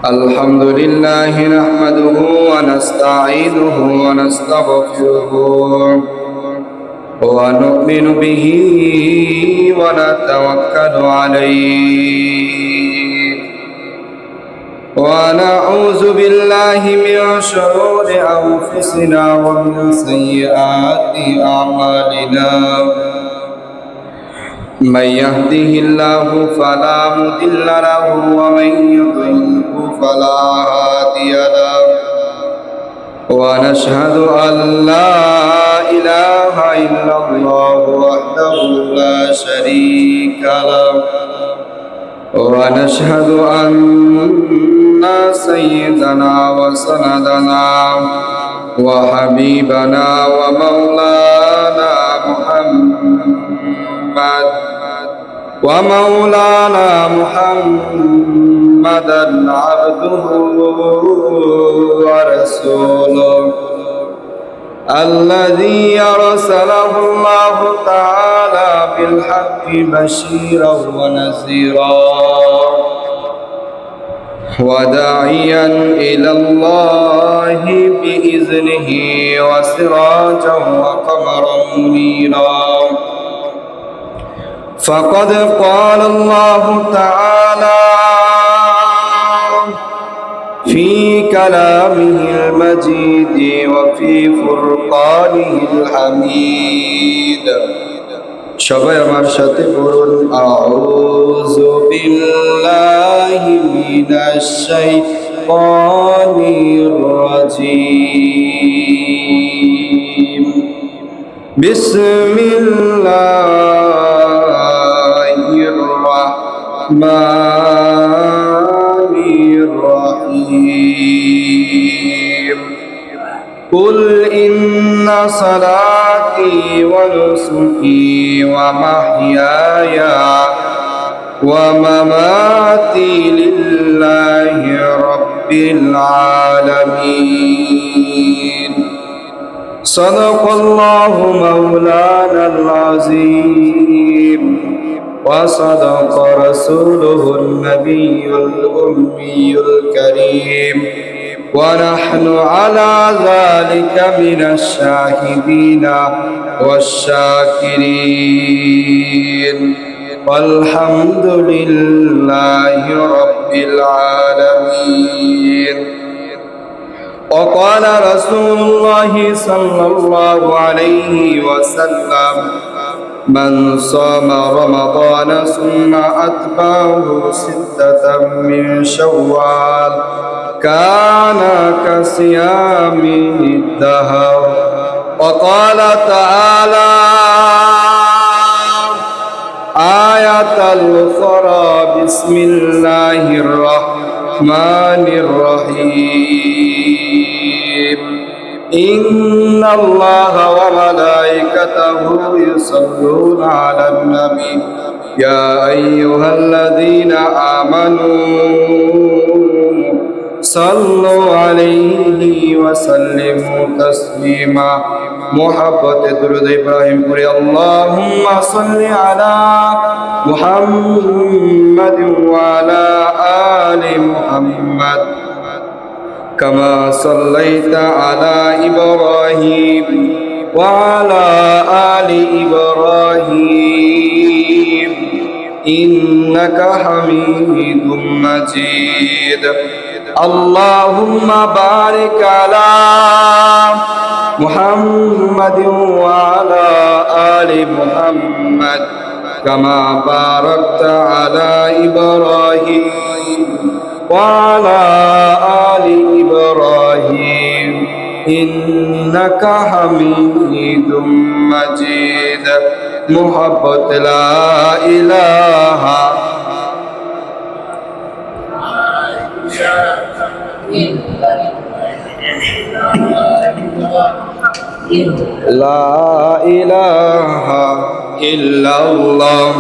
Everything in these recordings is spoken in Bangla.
الحمد لله نحمده ونستعينه ونستغفره ونؤمن به ونتوكل عليه ونعوذ بالله من شرور أنفسنا ومن سيئات أعمالنا من يهده الله فلا مضل له ومن يضلله فلا هادي له ونشهد أن لا إله إلا الله وحده لا شريك له ونشهد أن سيدنا وسندنا وحبيبنا ومولانا محمدا عبده ورسوله الذي أرسله الله تعالى بالحق بشيرا ونذيرا وداعيا إلى الله بإذنه وسراجا وقمرا منيرا فقد قال الله تعالى في كلامه المجيد وفي فرقانه الحميد সবাই আমার সাথে পড়ুন আউযু বিল্লাহি মিনাশ শাইতানির রাজীম বিসমিল্লাহির রাহমানির রহিম قل إن صلاتي ونسكي ومحياي ومماتي لله رب العالمين صدق الله مولانا العظيم وصدق رسوله النبي الأمي الكريم ونحن على ذلك من الشاهدين والشاكرين والحمد لله رب العالمين وقال رسول الله صلى الله عليه وسلم من صام رمضان ثم أتبعه 6 من شوال كان كصيام الدهر وقال تعالى آية الأخرى بسم الله الرحمن الرحيم إن الله وملائكته يصلون على النبي يا أيها الذين آمنوا صلوا عليه وسلموا تسليما محبت درود إبراهيم قري اللهم صل على محمد وعلى آل محمد كما صليت على إبراهيم وعلى آل إبراهيم إنك حميد مجيد اللهم بارك على محمد وعلى آل محمد كما باركت على إبراهيم وعلى آل إبراهيم إنك حميد مجيد محبت لا إله لا إله إلا الله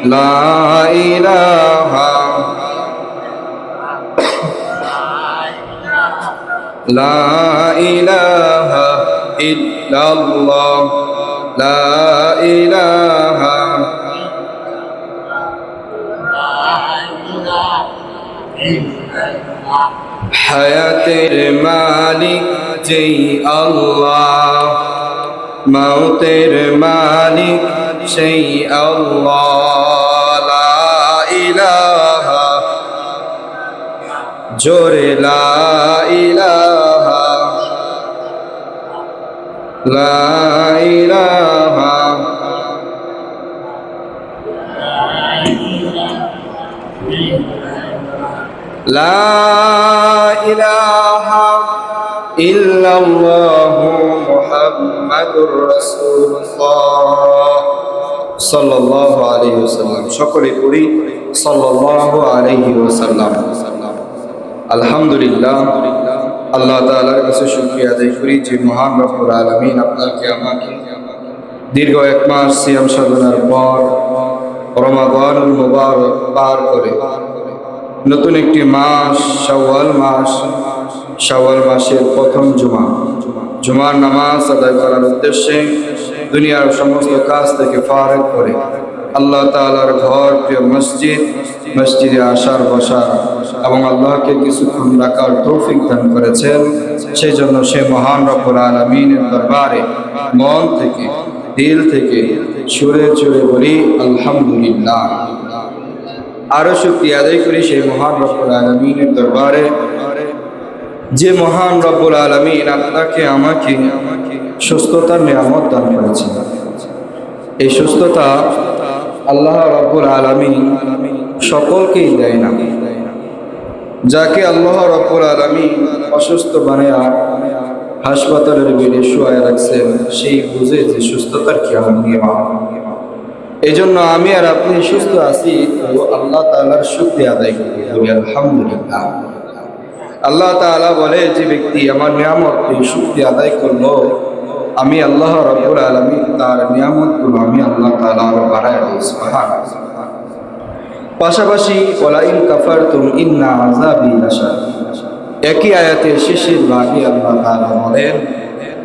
لا إله لا إله إلا الله لا إله হায়াতের মালিক যেই আল্লাহ, মৌতের মালিক সেই আল্লাহ। লা ইলাহা, জোরে লা ইলাহা, লা ইলাহা। লা ইলাহা ইল্লাল্লাহু মুহাম্মাদুর রাসূলুল্লাহ সাল্লাল্লাহু আলাইহি ওয়াসাল্লাম। সকলে পড়ি সাল্লাল্লাহু আলাইহি ওয়াসাল্লাম। আলহামদুলিল্লাহ, আল্লাহ তাআলার কাছে শুকরিয়া আদায় করি যে মহান রব্বুল আলামিন আপনাকে আমাকে দীর্ঘ এক মাস সিয়াম সাধনার পর রমাদানুল মুবারক পার করে নতুন একটি মাস শাওয়াল মাস, শাওয়াল মাসের প্রথম জুমার নামাজ আদায় করার উদ্দেশ্যে দুনিয়ার সমস্ত কাজ থেকে ফারেক করে আল্লাহ তাআলার ঘর প্রিয় মসজিদে আসার বসার এবং আল্লাহকে কিছুক্ষণ রাখার তৌফিক দান করেছেন। সেই জন্য সে মহান রব্বুল আলামিনের দরবারে মন থেকে, দিল থেকে, সুরে সুরে বলি আলহামদুলিল্লাহ। আরো শুকরিয়া আদায় করি সেই মহান রব্বুল আলামিনের দরবারে যে মহান রব্বুল আলামিন আপনাকে আমাকে সুস্থতার নিয়ামত দান করেছেন। এই সুস্থতা আল্লাহ রব্বুল আলামিন সকলকেই দেয় না। যাকে আল্লাহ রব্বুল আলামিন অসুস্থ বানায়া হাসপাতালের বেডে শুয়ে রাখছেন, সেই বুঝে যে সুস্থতার কি নিয়ামত। এই জন্য আমি আর আপনি সুস্থ আছি, তো আল্লাহ তাআলার শুকরিয়া আদায় করি, বলি আলহামদুলিল্লাহ। আল্লাহ তাআলা বলে, যে ব্যক্তি আমার নিয়ামত শুকরিয়া আদায় করলো, আমি আল্লাহ রাব্বুল আলামিন তার নিয়ামতগুলো আমি আল্লাহ তাআলা আরো বাড়ায় দিই। সুবহানাল্লাহ। পাশাপাশি ওয়ালা ইন কাফারতুম ইন্না আযাবি লাশাদীদ, একই আয়াতের শেষের ভাগে আল্লাহ তাআলা বলেন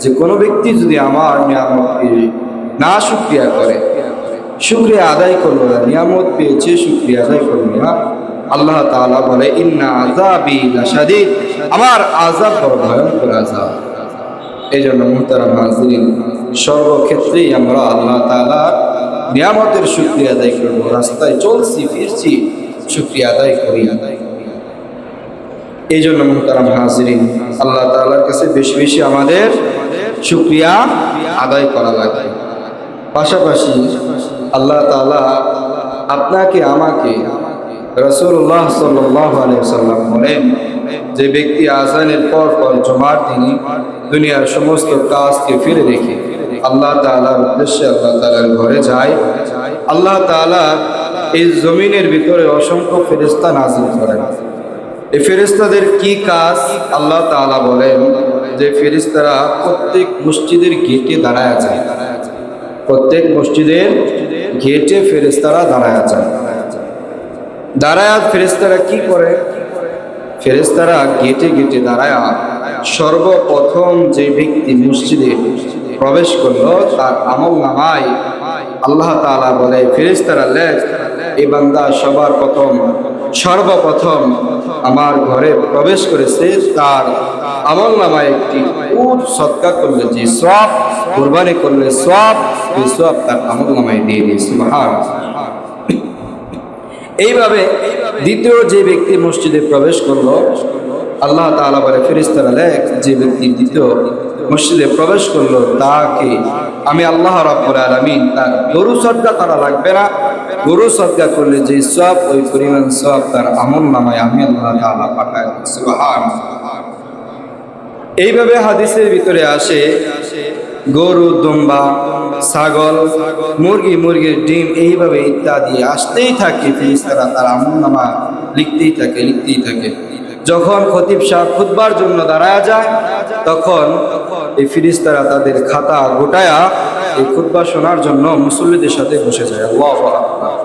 যে কোনো ব্যক্তি যদি আমার নিয়ামতকে না শুকরিয়া করে, শুকরিয়া আদায় করলো না, নিয়ামত পেয়েছে শুকরিয়া আদায় করলো না, আল্লাহ তাআলা বলে ইন্না আযাবি লাশাদীদ, আমার আযাব বড় ভয়ঙ্কর আযাব। এই জন্য মুহতারাম হাজিরিন, সর্বক্ষেত্রেই আমরা আল্লাহ তাআলার নিয়ামতের শুকরিয়া আদায় করব। রাস্তায় চলছি ফিরছি, শুকরিয়া আদায় করি। এই জন্য মুহতারাম হাজিরিন, আল্লাহ তাআলার কাছে বেশি বেশি আমাদের শুকরিয়া আদায় করা লাগে। পাশাপাশি আল্লাহ তাআলা আপনাকে আমাকে, রাসূলুল্লাহ সাল্লাল্লাহু আলাইহি ওয়াসাল্লাম বলেন, যে ব্যক্তি আযানের পর জুমার দিনে দুনিয়ার সমস্ত কাজকে ফেলে রেখে আল্লাহ তাআলার উদ্দেশ্যে আল্লাহ তাআলার ঘরে যায়, আল্লাহ তাআলা এই জমিনের ভিতরে অসংখ্য ফেরেশতা নাযিল করেন। এই ফেরেশতাদের কি কাজ? আল্লাহ তাআলা বলেন যে ফেরেশতারা প্রত্যেক মসজিদের গেটে দাঁড়ায় যায়, প্রত্যেক মসজিদের গেটে ফেরেশতারা দাঁড়ায় যায়। দাঁড়ায় ফেরেশতারা কি করে? ফেরেশতারা গেটে গেটে দাঁড়ায় সর্বপ্রথম যে ব্যক্তি মসজিদে প্রবেশ করলো তার আমল নামায় আল্লাহ তাআলা বলে, ফেরেশতারা লেখ, এই বান্দা সর্বপ্রথম আমার ঘরে প্রবেশ করেছে, তার আমল নামায় একটি উট সদকা করলে যে সওয়াব, কুরবানি করলে সওয়াব, এই সওয়াব তার আমল নামায় দিয়ে দিয়েছে। সুবহানাল্লাহ। এইভাবে দ্বিতীয় যে ব্যক্তি মসজিদে প্রবেশ করলো, আল্লাহ তাআলা বলে, ফেরেশতারা লেখ, যে ব্যক্তি দ্বিতীয় মসজিদে প্রবেশ করলো তাকে আমি আল্লাহ রাব্বুল আলামিন তার গরু সদকা করা লাগবে না, গরু সদকা করলে যে সওয়াব, ওই পরিমাণ সওয়াব তার আমল নামায় আমি আল্লাহ তাআলা পাঠাই দিই। সুবহানাল্লাহ। এইভাবে হাদিসের ভিতরে আসে গরু, দুম্বা, ছাগল, মুরগির ডিম, এইভাবে ইত্যাদি আসতেই থাকে। ফেরেশতারা তার আমলনামা লিখতেই থাকে। যখন খতিব সাহেব খুতবার জন্য দাঁড়ায় যায়, তখন এই ফেরেশতারা তাদের খাতা গোটায়া এই খুতবা শোনার জন্য মুসল্লিদের সাথে বসে যায়। আল্লাহু আকবার।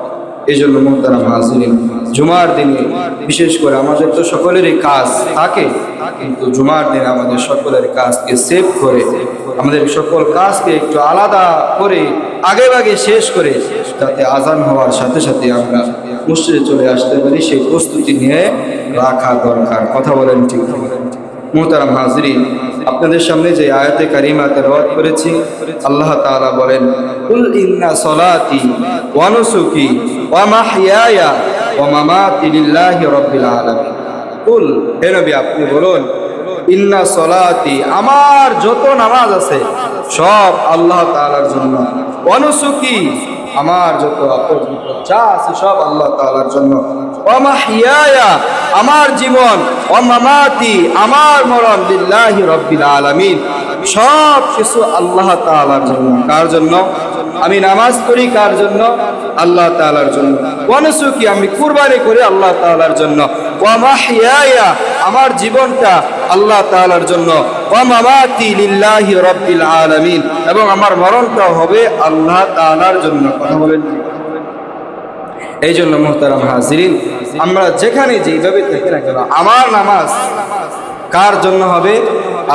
এই জন্য মুহতারাম হাজিরিন, জুমার দিনে বিশেষ করে আমাদের তো সকলেরই কাজ থাকে, কিন্তু জুমার দিনে আমাদের সকলের কাজকে সেভ করে, আমাদের সকল কাজকে একটু আলাদা করে আগে শেষ করে, যাতে আজান হওয়ার সাথে সাথে আমরা মসজিদে চলে আসতে পারি সেই প্রস্তুতি নিয়ে রাখা দরকার। কথা বলেন ঠিক না? মুহতারাম হাজরিন, আপনাদের সামনে যে আয়াতে কারিমা তেলাওয়াত করেছি, আল্লাহ তাআলা বলেন, কুল ইন্না সলাতি ওয়া নুসুকি ওয়া মাহইয়ায়া ওয়া মামাতি লিল্লাহি রাব্বিল আলামিন। কুল, হে নবী আপনি বলুন, ইন্না সলাতি, আমার যত নামাজ আছে সব আল্লাহ তাআলার জন্য, ওয়া নুসুকি, আমার যত যা আছে সব আল্লাহ তাআলার জন্য, ওয়া মাহইয়ায়া, আমার জীবন, ওয়া মামাতি, আমার মরণ, লিল্লাহি রাব্বিল আলামিন, সব কিছু আল্লাহ তাআলার জন্য। কার জন্য? আমি নামাজ পড়ি কার জন্য? আল্লাহ তাআলার জন্য। ওয়া নুসুকি, আমি কুরবানি করি আল্লাহ তাআলার জন্য। ওয়া মাহইয়ায়া, আমার জীবনটা আল্লাহ তাআলার জন্য। ওয়া মামাতি লিল্লাহি রাব্বিল আলামিন, এবং আমার মরণটা হবে আল্লাহ তাআলার জন্য। কথা বলেন। এই জন্য মুহতারাম হাজিরিন, আমরা যেখানে যেভাবে থাকি না কেন, আমার নামাজ কার জন্য হবে?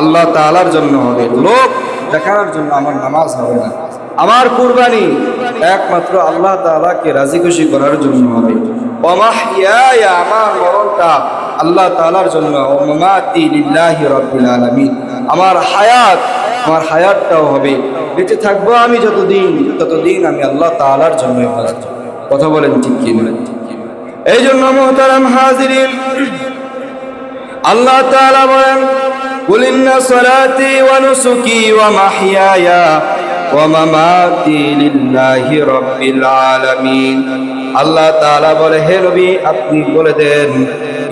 আল্লাহ তাআলার জন্য হবে। লোক দেখানোর জন্য আমার নামাজ হবে না। আমার কুরবানি একমাত্র আল্লাহ তাআলাকে রাজি খুশি করার জন্য হবে। ওয়া মাহইয়ায়া, আমার মরণটা আল্লাহ তাআলার জন্য। ওয়া মামাতি লিল্লাহি রাব্বিল আলামিন, আমার হায়াতটাও হবে, বেঁচে থাকবো আমি ততদিন আমি আল্লাহ তাআলার জন্য বাঁচব। কথা বলেন ঠিক কি না? এই জন্য মুহতারাম হাজিরিন, আল্লাহ তাআলা বলেন, কুল ইন্না সলাতি ওয়া নুসুকি ওয়া মাহইয়ায়া ওয়া মামাতি লিল্লাহি রাব্বিল আলামিন। আল্লাহ তাআলা বলে, হে নবী আপনি বলে দেন,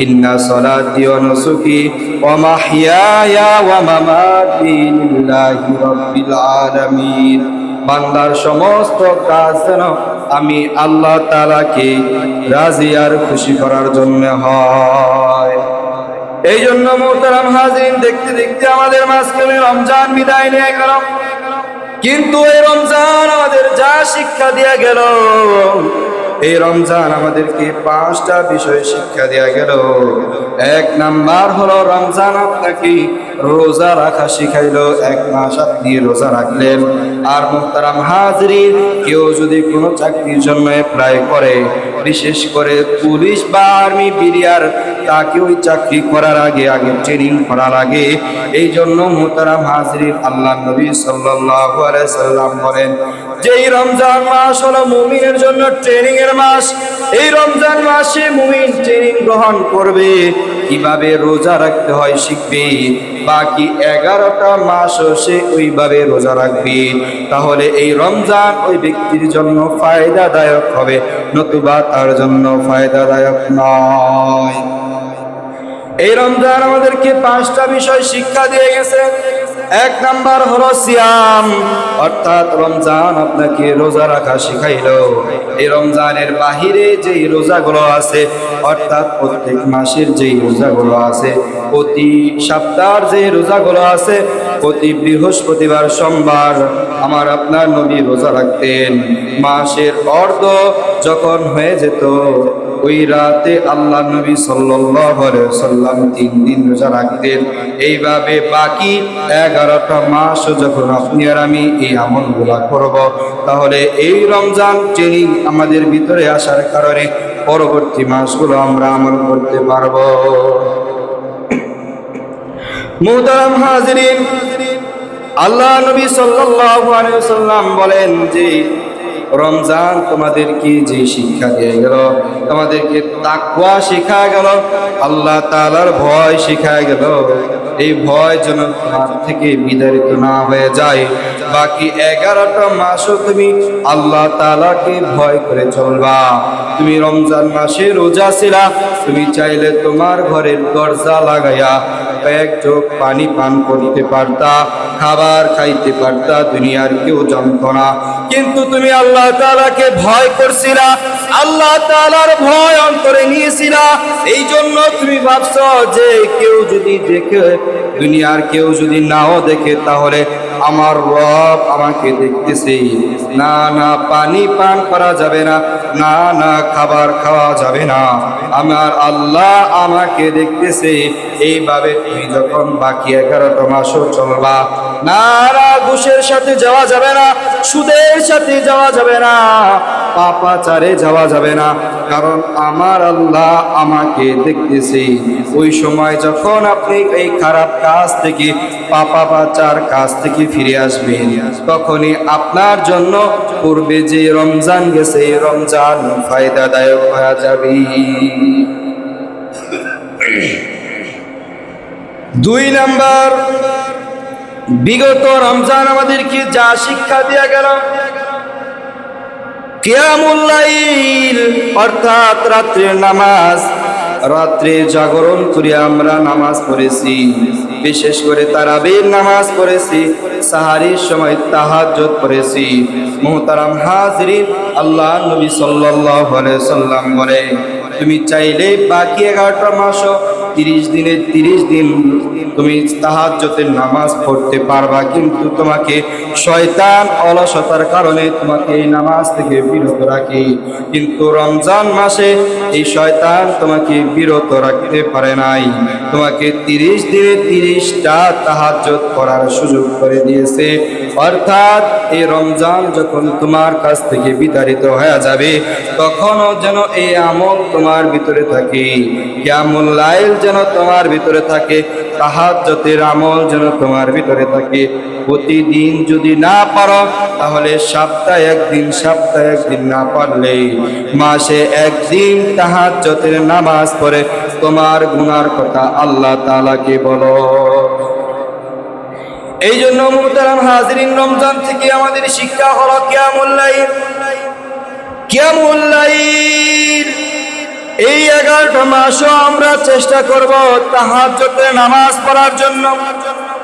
ইন্না সলাতি ওয়া নুসুকি ওয়া মাহইয়ায়া ওয়া মামাতি লিল্লাহি রাব্বিল আলামিন, বান্দার সমস্ত কাজ যেন আমি আল্লাহ তাআলাকে রাজি আর খুশি করার জন্য হয়। এই জন্য মুহতারাম হাজিরিন, দেখতে দেখতে আমাদের মাঝখানে রমজান বিদায় নিয়ে গেল। কিন্তু এই রমজান আমাদের যা শিক্ষা দিয়ে গেল, এই রমজান আমাদেরকে 5টা বিষয় শিক্ষা দেয়া গেল। 1 নাম্বার হলো রমজান আপনাকে রোজা রাখা শিখাইলো। 1 মাস আপনি রোজা রাখলেন। আর মুহতারাম হাজিরিন, কেউ যদি কোনো চাকরির জন্য অ্যাপ্লাই করে, বিশেষ করে পুলিশ বা আর্মি বিডিআর, তাকে ওই চাকরি করার আগে ট্রেনিং করার আগে। এই জন্য মুহতারাম হাজিরিন, আল্লাহ নবী সাল্লাল্লাহু আলাইহি সাল্লাম বলেন যে এই রমজান মাস হলো মুমিনের জন্য ট্রেনিং এর মাস। এই রমজান মাসে মুমিন ট্রেনিং গ্রহণ করবে, কিভাবে রোজা রাখতে হয় শিখবে। বাকি 11টা মাসও সে ওইভাবে রোজা রাখবে। তাহলে এই রমজান ওই ব্যক্তির জন্য ফায়দাদায়ক হবে, নতুবা তার জন্য ফায়দাদায়ক নয়। এই রমজান আমাদেরকে 5টা বিষয় শিক্ষা দিয়ে গেছে। 1 নাম্বার হলো সিয়াম, অর্থাৎ রমজান আপনাকে রোজা রাখা শিখাইলো। এই রমজানের বাহিরে যেই রোজাগুলো আছে, অর্থাৎ প্রত্যেক মাসের যেই রোজাগুলো আছে, প্রতি সপ্তাহের যে রোজাগুলো আছে, প্রতি বৃহস্পতিবার সোমবার আমার আপনার নবী রোজা রাখতেন। মাসের অর্ধ যখন হয়ে যেত, ওই রাতে আল্লাহ নবী সাল্লাল্লাহু আলাইহি ওয়াসাল্লাম 3 দিন রোজা রাখতেন। এইভাবে বাকি 11টা মাস যখন আপনি আর আমি এই আমলগুলো করব, তাহলে এই রমজান ট্রেনিং আমাদের ভিতরে আসার কারণে পরবর্তী মাসগুলো আমরা আমল করতে পারবো। মুহতারাম হাজিরিন, আল্লাহ নবী সাল্লাল্লাহু আলাইহি ওয়াসাল্লাম বলেন যে রমজান তোমাদেরকে যে শিক্ষা দিয়ে গেল, তোমাদেরকে তাকওয়া শিখা গেল, আল্লাহ তাআলার ভয় শিখা গেল। এই ভয় যেন তোমার থেকে বিতাড়িত না হয়ে যায়। বাকি 11টা মাসও তুমি আল্লাহ তাআলাকে ভয় করে চলবা। তুমি রমজান মাসে রোজা ছিলা, তুমি চাইলে তোমার ঘরের দরজা লাগাইয়া এক চোখ পানি পান করতে পারতা, খাবার খাইতে পারতা, দুনিয়ার কেউ জানত না। কিন্তু তুমি আল্লাহ তাআলাকে ভয় করছিলা, আল্লাহ তাআলার ভয় অন্তরে নিয়েছিলা। এই জন্য তুমি ভাবছো যে কেউ যদি দেখে, দুনিয়ার কেউ যদি নাও দেখে, তাহলে আমার রব আমাকে দেখতেছে। না না, পানি পান করা যাবে না, না না, খাবার খাওয়া যাবে না, আমার আল্লাহ আমাকে দেখতেছে। এইভাবে তুমি যখন বাকি 11টা মাসও চলবা, না না, ঘুষের সাথে যাওয়া যাবে না, সুদের সাথে যাওয়া যাবে না, পাপাচারে যাওয়া যাবে না, কারণ আমার আল্লাহ আমাকে দেখতেছে। ওই সময় যখন আপনি এই খারাপ কাজ থেকে, পাপাচার কাজ থেকে ফিরে আসবেন, তখনই আপনার জন্য পূর্বে যে রমজান গেছে এই রমজান ফায়দাদায়ক হয়ে যাবে। 2 নাম্বার, বিগত রমজান আমাদেরকে যা শিক্ষা দেয়া গেল, কিয়ামুল লাইল অর্থাৎ রাত্রের নামাজ, রাত্রে জাগরণ করে আমরা নামাজ পড়েছি, বিশেষ করে তারাবির নামাজ পড়েছি, সাহারির সময় তাহাজ্জুদ পড়েছি। মুহতারাম হাজিরিন, আল্লাহ নবী সাল্লাল্লাহু আলাইহি সাল্লাম বলে, তুমি চাইলে বাকি 11টা মাসও 30 দিনে 30 দিন তুমি তাহাজ্জুদের নামাজ পড়তে পারবা, কিন্তু তোমাকে শয়তান অলসতার কারণে তোমাকে এই নামাজ থেকে বিরত রাখে। কিন্তু রমজান মাসে এই শয়তান তোমাকে বিরত রাখতে পারে নাই, তোমাকে 30 দিনে 30টা তাহাজ্জুদ করার সুযোগ করে দিয়েছে। অর্থাৎ এই রমজান যখন তোমার কাছ থেকে বিতাড়িত হয়ে যাবে, তখনও যেন এই আমল তোমার ভিতরে থাকে, কিয়ামুল লাইল যেন তোমার ভিতরে থাকে, তাহাজ্জুদের আমল যেন তোমার ভিতরে থাকে। প্রতিদিন যদি না পারো, তাহলে সপ্তাহে একদিন না পারলে মাসে একদিন তাহাজ্জুদের নামাজ পড়ে তোমার গুনার কথা আল্লাহ তাআলাকে বলো। এই জন্য মুহতারাম হাজিরিন, রমজান থেকে আমাদের শিক্ষা হলো কিয়ামুল লাইল। কিয়ামুল লাইল এই 11টা মাসও আমরা চেষ্টা করব তাহাজ্জুদের নামাজ পড়ার জন্য,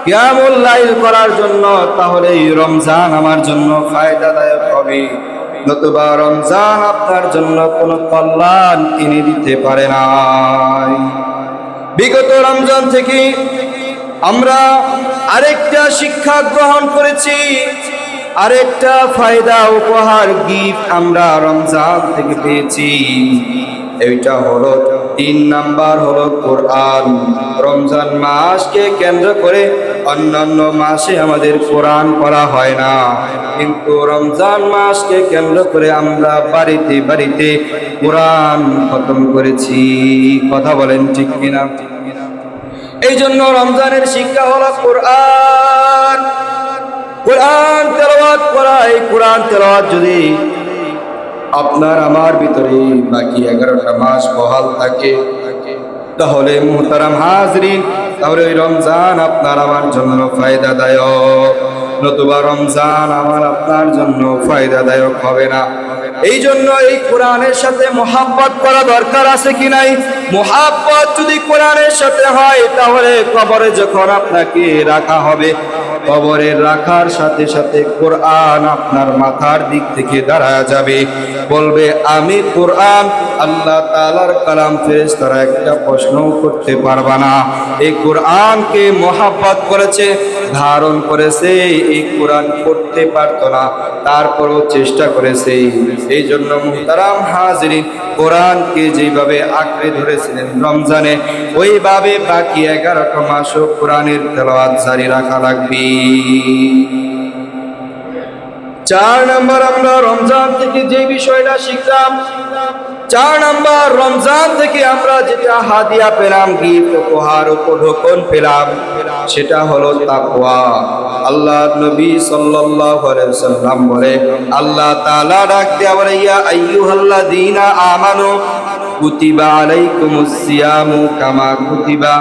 কিয়ামুল লাইল করার জন্য। তাহলে এই রমজান আমার জন্য ফায়দাদায়ক হবে, নতুবা রমজান আপনার জন্য কোনো কল্যাণ এনে দিতে পারে না। বিগত রমজান থেকে আমরা আরেকটা শিক্ষা গ্রহণ করেছি, আরেকটা ফায়দা, উপহার, গিফট আমরা রমজান থেকে পেয়েছি। এইটা হলো 3 নাম্বার, হলো কোরআন। রমজান মাসকে কেন্দ্র করে অন্যান্য মাসে আমাদের কোরআন পড়া হয় না, কিন্তু রমজান মাসকে কেন্দ্র করে আমরা বাড়িতে বাড়িতে কোরআন খতম করেছি। কথা বলেন ঠিক কিনা? এই জন্য রমজানের শিক্ষা হলো কোরআন। কোরআন তেলাওয়াত করা, এই কোরআন তেলাওয়াত যদি আপনার আমার ভিতরে বাকি 11টা মাস বহাল থাকে, তাহলে মুহতারাম হাজরিন, তাহলে ওই রমজান আপনার আমার জন্য ফায়দাদায়ক, নতুবা রমজান আমার আপনার জন্য ফায়দাদায়ক হবে না। এই জন্য এই কোরআনের সাথে মোহাব্বত করা দরকার আছে কি নাই? মোহাব্বত যদি কোরআনের সাথে হয়, তাহলে কবরে যখন আপনাকে রাখা হবে, কবরে রাখার সাথে সাথে কোরআন আপনার মাথার দিক থেকে দাঁড়ায় যাবে, বলবে আমি কোরআন। আল্লাহ তাআলার কালাম, ফেরেশতারা একটা প্রশ্নও করতে পারবে না। এই কোরআনকে মোহাব্বত করেছে, ধারণ করেছে, এই কোরআন পড়তে পারতো না, তারপরও চেষ্টা করেছে। এই জন্য মুহতারাম হাজিরিন, কোরআনকে যেভাবে আঁকড়ে ধরেছিলেন রমজানে, ওইভাবে বাকি 11টা মাসও কোরআনের তেলাওয়াত জারি রাখা লাগবে। 4 নাম্বার, আমরা রমজান থেকে যে বিষয়টা শিখলাম, 4 নাম্বার, রমজান থেকে আমরা যেটা হাদিয়া পেলাম, গিফট, উপহার, উপঢৌকন পেলাম, সেটা হলো তাকওয়া। আল্লাহ নবী সাল্লাল্লাহু আলাইহি ওয়াসাল্লাম বলে, আল্লাহ তাআলা ডাক দেয়া বলে, ইয়া আইয়ুহাল্লাযীনা আমানু কুতিবা আলাইকুমুস সিয়ামু কামা কুতিবা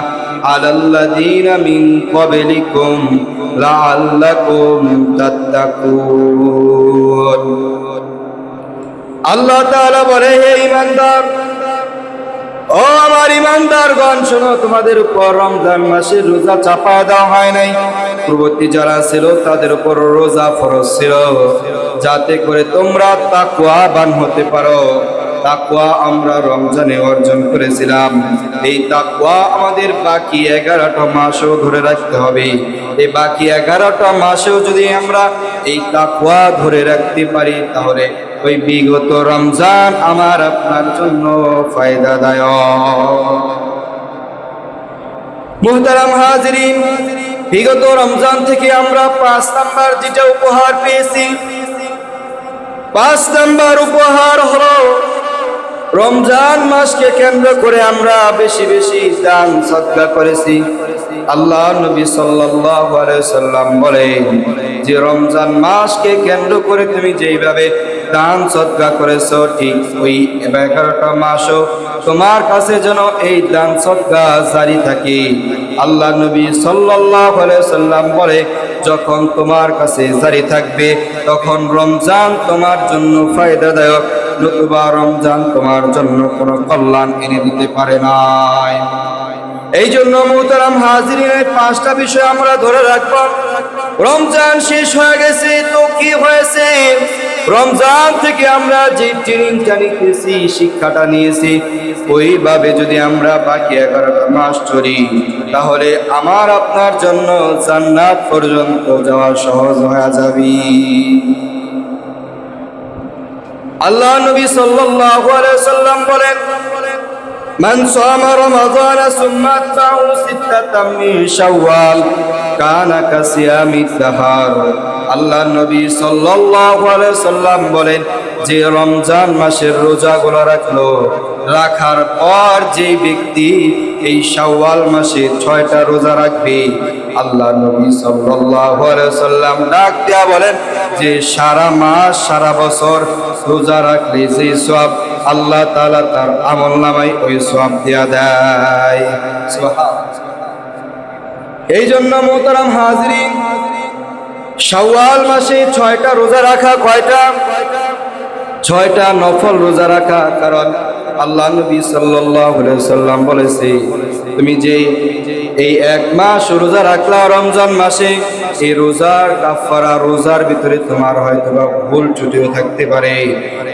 আলাল্লাযীনা মিন ক্বাবলিকুম লাআল্লাকুম তাত্তাকুন। আল্লাহ তাআলা বলে, হে ঈমানদার, ও আমার ঈমানদারগণ, শোনো, তোমাদের উপর রমজান মাসের রোজা চাপা দেওয়া হয় নাই। পূর্ববর্তী যারা ছিল তাদের উপর রোজা ফরজ ছিল, যাতে করে তোমরা তাকওয়াবান হতে পারো। তাকওয়া আমরা রমজানে অর্জন করেছিলাম, এই তাকওয়া আমাদের বাকি 11টা মাসও ধরে রাখতে হবে। এই বাকি 11টা মাসেও যদি আমরা এই তাকওয়া ধরে রাখতে পারি, তাহলে ওই বিগত রমজান আমার আপনার জন্য ফায়দাদায়ক। মুহতারাম হাজিরিন, বিগত রমজান থেকে আমরা 5 নাম্বার যেটা উপহার পেয়েছি, 5 নাম্বার উপহার হলো রমজান মাসকে কেন্দ্র করে আমরা বেশি বেশি দান সদকা করেছি। আল্লাহ নবী সাল্লাল্লাহু আলাইহি সাল্লাম বলেন যে রমজান মাসকে কেন্দ্র করে তুমি যেইভাবে দান সদকা করেছো, ঠিক ওই 11টা মাসও তোমার কাছে যেন এই দান সদকা জারি থাকে। আল্লাহ নবী সাল্লাল্লাহু আলাইহি সাল্লাম বলে, যখন তোমার কাছে জারি থাকবে তখন রমজান তোমার জন্য ফায়দাদায়ক, নতুবা রমজান তোমার জন্য কোনো কল্যাণ এনে দিতে পারে না। এই জন্য মুহতারাম হাজিরিন, এই 5টা বিষয় আমরা ধরে রাখবো। রমজান শেষ হয়ে গেছে তো কি হয়েছে? রমজান থেকে আমরা যে ট্রেনিংটা নিতেছি, শিক্ষাটা নিয়েছি, ওইভাবে যদি আমরা বাকি 11টা মাস চলি, তাহলে আমার আপনার জন্য জান্নাত পর্যন্ত যাওয়া সহজ হয়ে যাবে। আল্লাহ নবী সাল্লাল্লাহু আলাইহি সাল্লাম বলেন, মান সামা রমাদান সুম্মা আতবাহু সিত্তাতাম মিন শাওয়াল কানা কাসিয়ামিদ দাহার। আল্লাহ নবী সাল্লাল্লাহু আলাইহি সাল্লাম বলেন, যে রমজান মাসের রোজাগুলো রাখলো, রাখার পর যে ব্যক্তি এই শাওয়াল মাসে 6টা রোজা রাখবে, আল্লাহ নবী সাল্লাল্লাহু আলাইহি সাল্লাম ডাক দিয়া বলেন যে সারা মাস সারা বছর রোজা রাখলে যে সওয়াব আল্লাহ তাআলা তার আমলনামায় ওই সওয়াব দেয়া দেয়। সুবহানাল্লাহ। এই জন্য মুহতারাম হাজিরিন, শাওয়াল মাসে 6টা রোজা রাখা, কয়টা? 6টা নফল রোজা রাখা। কারণ আল্লাহ নবী সাল্লাল্লাহু আলাইহি সাল্লাম বলেছে, তুমি যে এই 1 মাস রোজা রাখলা রমজান মাসে, এই রোজার কাফারা, রোজার ভিতরে তোমার হয়তো ভুল ত্রুটিও থাকতে পারে।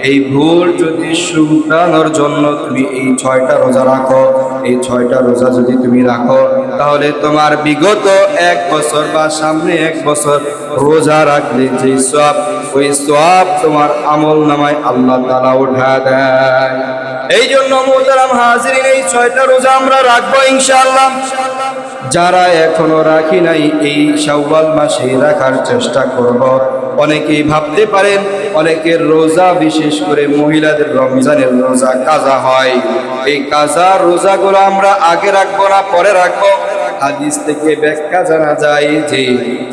এই ভুল যদি শুধরানোর জন্য তুমি এই 6টা রোজা রাখো, এই 6টা রোজা যদি তুমি রাখো, তাহলে তোমার বিগত 1 বছর বা সামনে 1 বছর রোজা রাখলে যে সওয়াব, ওই সওয়াব তোমার আমল নামায় আল্লাহ তাআলা উঠা দেয়। এই জন্য মুহতারাম হাজিরিন, এই 6টা রোজা আমরা রাখবো ইনশাআল্লাহ। যারা এখনো রাখি নাই, এই শাওয়াল মাসে রাখার চেষ্টা করব। অনেকেই ভাবতে পারেন অনেকের রোজা, বিশেষ করে মহিলাদের রমজানের রোজা কাজা হয়। এই কাজা রোজাগুলো আমরা আগে রাখবো না পরে রাখবো? হাদিস থেকে ব্যাখ্যা জানা যায় যে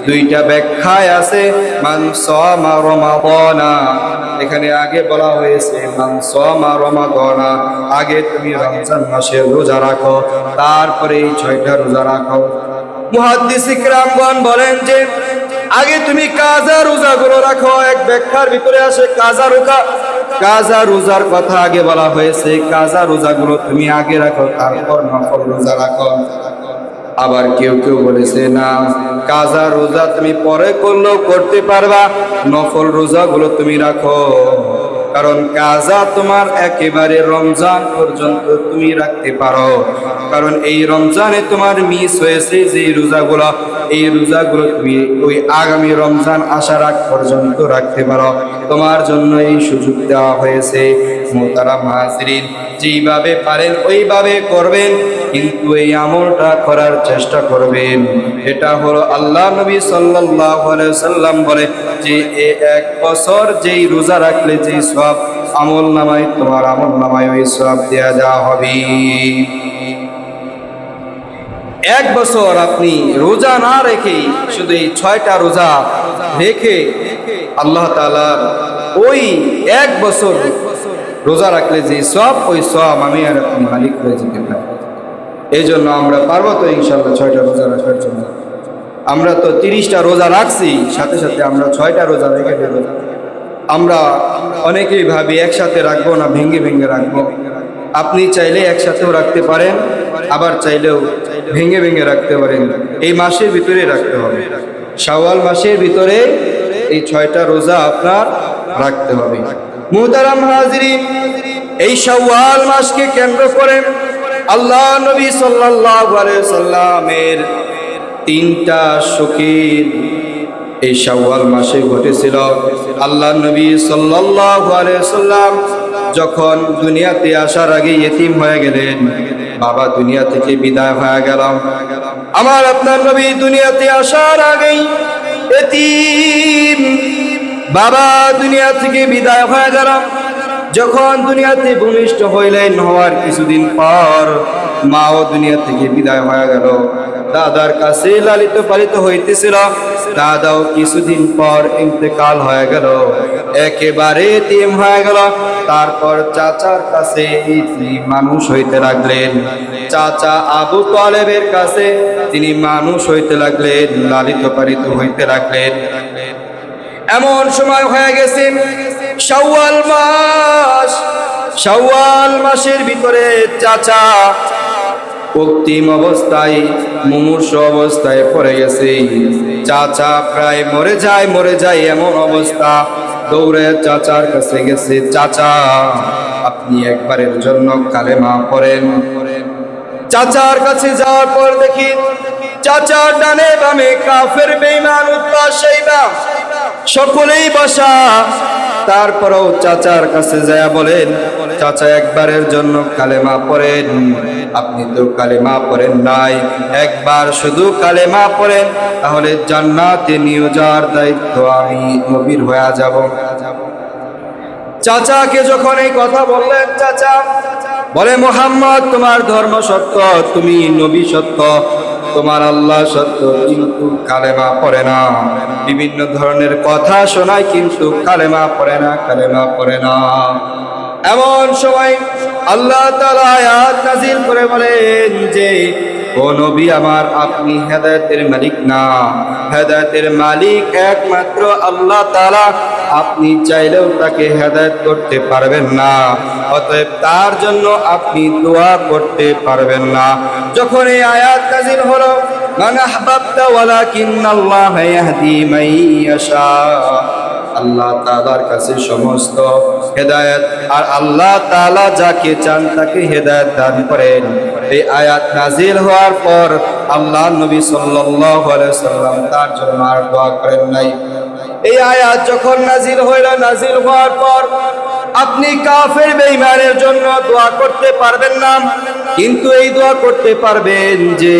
2টা ব্যাখ্যায় আছে। মান সামা রমাদানা, এখানে আগে বলা হয়েছে মান সামা রমাদানা, আগে তুমি রমজান মাসের রোজা রাখো, তারপরে এই 6টা রোজা রাখো। মুহাদ্দিস ইকরামগণ বলেন যে আগে তুমি কাজা রোজাগুলো রাখো। এক ব্যাখ্যার ভিতরে আসে কাজা রোজা, কাজা রোজার কথা আগে বলা হয়েছে। কাজা রোজাগুলো তুমি আগে রাখো, তারপর নফল রোজা রাখো। আবার কেউ কেউ বলেছে না, কাজা রোজা তুমি পরে করলেও করতে পারবা, নফল রোজাগুলো তুমি রাখো। কারণ কাজা তোমার একেবারে রমজান পর্যন্ত তুমি রাখতে পারো। কারণ এই রমজানে তোমার মিস হয়েছে যে রোজাগুলো, এই রোজাগুলো তুমি ওই আগামী রমজান আসার আগ পর্যন্ত রাখতে পারো। তোমার জন্য এই সুযোগ দেওয়া হয়েছে। মুহতারাম হাজিরিন, যেইভাবে পারেন ওইভাবে করবেন, কিন্তু এই আমলটা করার চেষ্টা করবেন। এটা হলো আল্লাহ নবী সাল্লাল্লাহু আলাইহি সাল্লাম বলে যে 1 বছর যেই রোজা রাখলে যেই সওয়াব আমল নামায়, তোমার আমল নামায় ওই সওয়াব দেয়া দেওয়া হবে। 1 বছর আপনি রোজা না রেখে শুধু এই 6টা রোজা রেখে আল্লাহ তাআলা ওই 1 বছর রোজা রাখলে যে সওয়াব, ওই সওয়াব আমি আর আপনি মালিক হয়ে যেতে পারি। এই জন্য আমরা পারবো তো ইনশাআল্লাহ 6টা রোজা রাখার জন্য? আমরা তো 30টা রোজা রাখছি, সাথে সাথে আমরা 6টা রোজা রেখে দেব। আমরা অনেকেই ভাবি একসাথে রাখবো না, ভেঙে ভেঙে রাখবো। আপনি চাইলে একসাথেও রাখতে পারেন, আবার চাইলেও ভেঙে ভেঙে রাখতে পারেন। এই মাসের ভিতরে রাখতে হবে, শাওয়াল মাসের ভিতরে এই 6টা রোজা আপনার রাখতে হবে। মুহতারাম হাজিরিন, এই শাওয়াল মাসকে কেন্দ্র করে আল্লাহ নবী সাল্লাল্লাহু আলাইহি সাল্লামের 3টা শোকের এই শাওয়াল মাসে ঘটেছিল। আল্লাহ নবী সাল্লাল্লাহু আলাইহি সাল্লাম যখন দুনিয়াতে আসার আগে ইতিম হয়ে গেলেন, বাবা দুনিয়া থেকে বিদায় হয়ে গেল। আমার আপনার নবী দুনিয়াতে আসার আগেই ইতিম বাবা দুনিয়া থেকে বিদায় হয়ে গেল। যখন দুনিয়াতে ভূমিষ্ঠ হইলেন, হওয়ার কিছুদিন পর মাও দুনিয়া থেকে বিদায় হয়ে গেল। দাদার কাছে লালিত পালিত হইতেছিল, দাদাও কিছুদিন পর ইন্তেকাল হয়ে গেল, একেবারে এতিম হয়ে গেল। তারপর চাচার কাছে তিনি মানুষ হইতে লাগলেন, চাচা আবু তালেবের কাছে তিনি মানুষ হইতে লাগলেন, লালিত পালিত হইতে লাগলেন। এমন সময় হয়ে গেছে শাওয়াল মাস। শাওয়াল মাসের ভিতরে চাচা অন্তিম অবস্থায়, মুমূর্ষু অবস্থায় পড়ে গেছে। চাচা প্রায় মরে যায় এমন অবস্থা। দৌড়ে চাচার কাছে গেছে, চাচা আপনি একবারের জন্য কালেমা পড়েন। চাচার কাছে যাওয়ার পর দেখি চাচার ডানে বামে কাফের বেঈমান উতবা শাইবা সকলেই বসা। তারপরেও চাচার কাছে যায় বলেন, চাচা একবারের জন্য কালেমা পড়েন। আপনি তো কালেমা পড়েন নাই, একবার শুধু কালেমা পড়েন, তাহলে জান্নাতে নিয়ে যাওয়ার দায়িত্ব আমি নবীর হয়ে যাব। চাচাকে যখন এই কথা বললেন, চাচা বলে, মুহাম্মদ তোমার ধর্ম সত্য, তুমি নবী সত্য, তোমার আল্লাহ সত্য, কিন্তু কালেমা পড়ে না। বিভিন্ন ধরনের কথা শোনায় কিন্তু কালেমা পড়ে না, কালেমা পড়ে না। এমন সময় আল্লাহ তাআলা আয়াত নাযিল করে বলেন যে, ও নবী আমার, আপনি হেদায়েতের মালিক না, হেদায়েতের মালিক একমাত্র আল্লাহ তাআলা। আপনি চাইলেও তাকে হেদায়েত করতে পারবেন না, অতএব তার জন্য আপনি দোয়া করতে পারবেন না। যখন এই আয়াত নাযিল হলো, মান আহবাবতা ওয়ালাকিন্নাল্লাহা ইয়াহদি মান ইয়াশা, আল্লাহ তাআলার কাছে সমস্ত হেদায়েত, আর আল্লাহ তাআলা যাকে চান তাকে হেদায়েত দান করেন। এই আয়াত নাযিল হওয়ার পর আল্লাহ নবী সাল্লাল্লাহু আলাইহি সাল্লাম তার জন্য আর দোয়া করেন নাই। এই আয়াত যখন নাযিল হইল, নাযিল হওয়ার পর আপনি কাফের বেঈমানের জন্য দোয়া করতে পারবেন না, কিন্তু এই দোয়া করতে পারবেন যে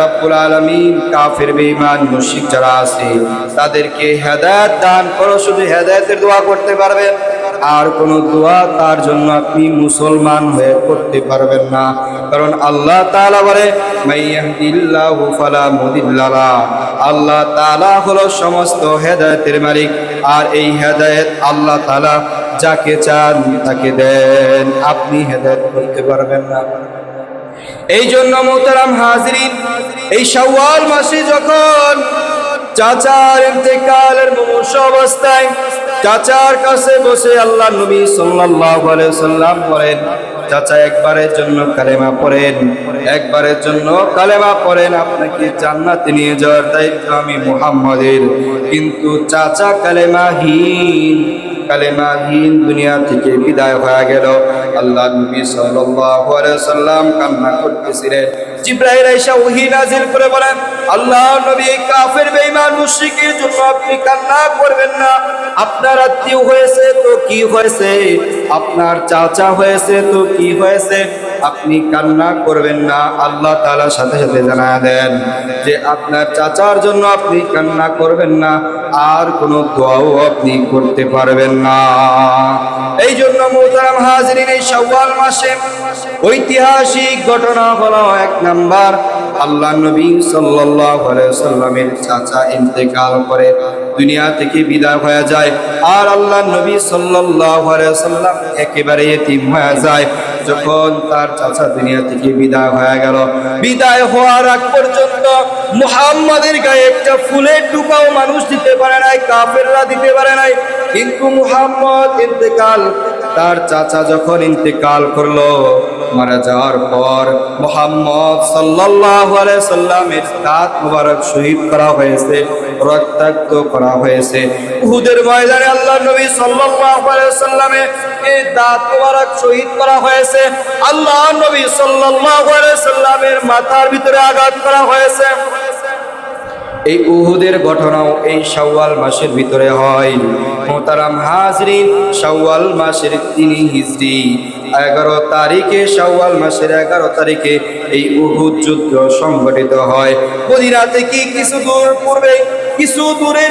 রব্বুল আলামিন কাফের বেঈমান মুশরিক যারা আছে তাদেরকে হেদায়েত দান করো, শুধু হেদায়েতের দোয়া করতে পারবেন। আর কোন দোয়া তার জন্য আপনি মুসলমান হয়ে করতে পারবেন না, কারণ আল্লাহ তাআলা বলে, মাইয়াহদিল্লাহু ফালা মুদিল্লা লাহু, আল্লাহ তাআলা হলো সমস্ত হেদায়েতের মালিক, আর এই হেদায়েত আল্লাহ তাআলা যাকে চান তাকে দেন, আপনি হেদায়েত করতে পারবেন না। এই জন্য মোহতারাম হাজিরিন, এই শাওয়াল মাসে যখন চাচার ইন্তেকালের মুমূর্ষু অবস্থায় চাচার কাছে বসে আল্লাহ নবী সাল্লাল্লাহু আলাইহি ওয়াসাল্লাম বলেন, চাচা একবারের জন্য কালেমা পড়েন, একবারের জন্য কালেমা পড়েন, আপনাকে জান্নাতে নিয়ে যাওয়ার দায়িত্ব আমি মুহাম্মাদের। কিন্তু চাচা কালেমাহীন দুনিয়া থেকে বিদায় হয়ে গেল। আল্লাহ নবী সাল্লাল্লাহু আলাইহি ওয়াসাল্লাম কান্না করতেছিলেন। জিবরাইল আয়েশা ওহী নাযিল করে বলেন, আল্লাহ নবী, কাফের বেঈমান মুশরিকের জন্য আপনি কান্না করবেন না। আপনার আত্মীয় হয়েছে তো কি হয়েছে, আপনার চাচা হয়েছে তো কি হয়েছে, আপনি কান্না করবেন না। আল্লাহ তাআলা সাথে সাথে জানায় দেন যে আপনার চাচার জন্য আপনি কান্না করবেন না, আর কোনো দোয়াও আপনি করতে পারবেন না। এই জন্য মুহতারাম হাজিরিন, এই শাওয়াল মাসে ঐতিহাসিক ঘটনা হলো, এক নাম্বার, আল্লাহ নবী সাল্লাল্লাহু আলাইহি ওয়াসাল্লামের চাচা ইন্তেকাল করে দুনিয়া থেকে বিদায় হয়ে যায়, আর আল্লাহ নবী সাল্লাল্লাহু আলাইহি ওয়াসাল্লাম একেবারে ইতিম হয়ে যায়। যখন তার চাচা দুনিয়া থেকে বিদায় হয়ে গেল, বিদায় হওয়ার আগ পর্যন্ত মুহাম্মাদের গায়ে একটা ফুলের টুকাও মানুষ দিতে পারে নাই, কাফেররা দিতে পারে নাই। কিন্তু মুহাম্মদ ইন্তেকাল, তার চাচা যখন ইন্তেকাল করলো, মারা যাওয়ার পর মুহাম্মদ সাল্লাল্লাহু আলাইহি সাল্লামের দাঁত মুবারক শহীদ করা হয়েছে, রক্তাক্ত করা হয়েছে। উহুদের ময়দানে আল্লাহ নবী সাল্লাল্লাহু আলাইহি সাল্লামের এই দাঁত মুবারক শহীদ করা হয়েছে। আল্লাহ নবী সাল্লাল্লাহু আলাইহি সাল্লামের মাথার ভিতরে আঘাত করা হয়েছে। এই উহুদের ঘটনাও এই শাওয়াল মাসের ভিতরে হয়। মুহতারাম হাজরিন, শাওয়াল মাসের 3 হিজরি 11 তারিখে, শাওয়াল মাসের 11 তারিখে এই উহুদ যুদ্ধ সংঘটিত হয়। মদিনা থেকে কিছু দূর পূর্বে কিছু দূরে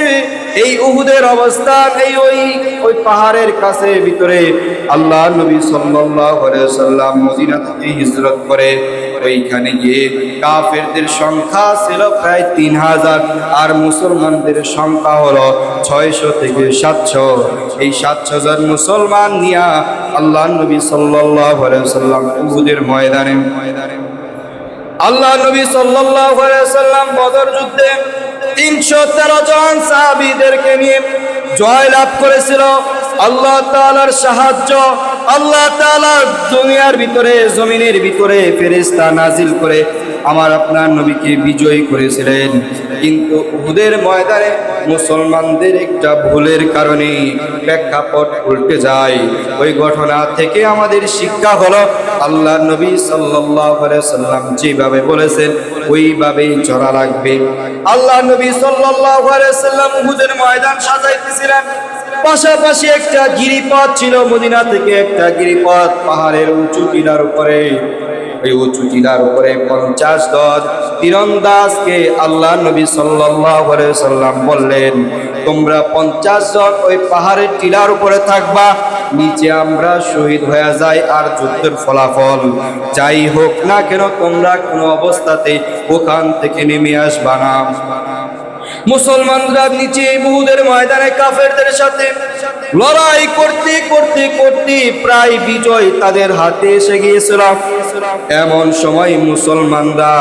এই উহুদের অবস্থান, ওই পাহাড়ের কাছে ভিতরে আল্লাহ নবী সাল্লাল্লাহু আলাইহি ওয়াসাল্লাম মদিনা থেকে হিজরত করে ওইখানে গিয়ে কাফেরদের সংখ্যা ছিল প্রায় 3000 আর মুসলমানদের সংখ্যা হলো 600 থেকে 700। এই 700 জন মুসলমান নিয়ে আল্লাহ নবী সাল্লাল্লাহু আলাইহি ওয়াসাল্লাম উহুদের ময়দানে আল্লাহ নবী সাল্লাল্লাহু আলাইহি ওয়াসাল্লাম বদর যুদ্ধে 313 জন সাহাবীদেরকে নিয়ে জয় লাভ করেছিল। আল্লাহ তাআলার সাহায্য, আল্লাহ তাআলা দুনিয়ার ভিতরে জমিনের ভিতরে ফেরেশতা নাজিল করে আমার আপনার নবীকে বিজয়ী করেছিলেন। কিন্তু উহুদের ময়দানে মুসলমানদের একটা ভুলের কারণে প্রেক্ষাপট উল্টে যায়। ওই ঘটনা থেকে আমাদের শিক্ষা হলো আল্লাহ নবী সাল্লাল্লাহু আলাইহি সাল্লাম যেভাবে বলেছেন ওইভাবেই চলা লাগবে। আল্লাহ নবী সাল্লাল্লাহু আলাইহি সাল্লাম উহুদের ময়দান সাজাইতেছিলেন, পাশাপাশি একটা গিরিপথ ছিল, মদিনা থেকে একটা গিরিপথ পাহাড়ের উঁচু টিলার উপরে। ওই উঁচু টিলার উপরে 50 জন তীরন্দাজকে আল্লাহ নবী সাল্লাল্লাহু আলাইহি সাল্লাম বললেন, তোমরা 50 জন ওই পাহাড়ের টিলার উপরে থাকবা, নিচে আমরা শহীদ হয়ে যাই আর যুদ্ধের ফলাফল যাই হোক না কেন তোমরা কোনো অবস্থাতে ওখান থেকে নেমে আসবা না। মুসলমানরা নিচে উহুদের ময়দানে কাফেরদের সাথে লড়াই করতে করতে করতে প্রায় বিজয় তাদের হাতে এসে গিয়েছিল। এমন সময় মুসলমানরা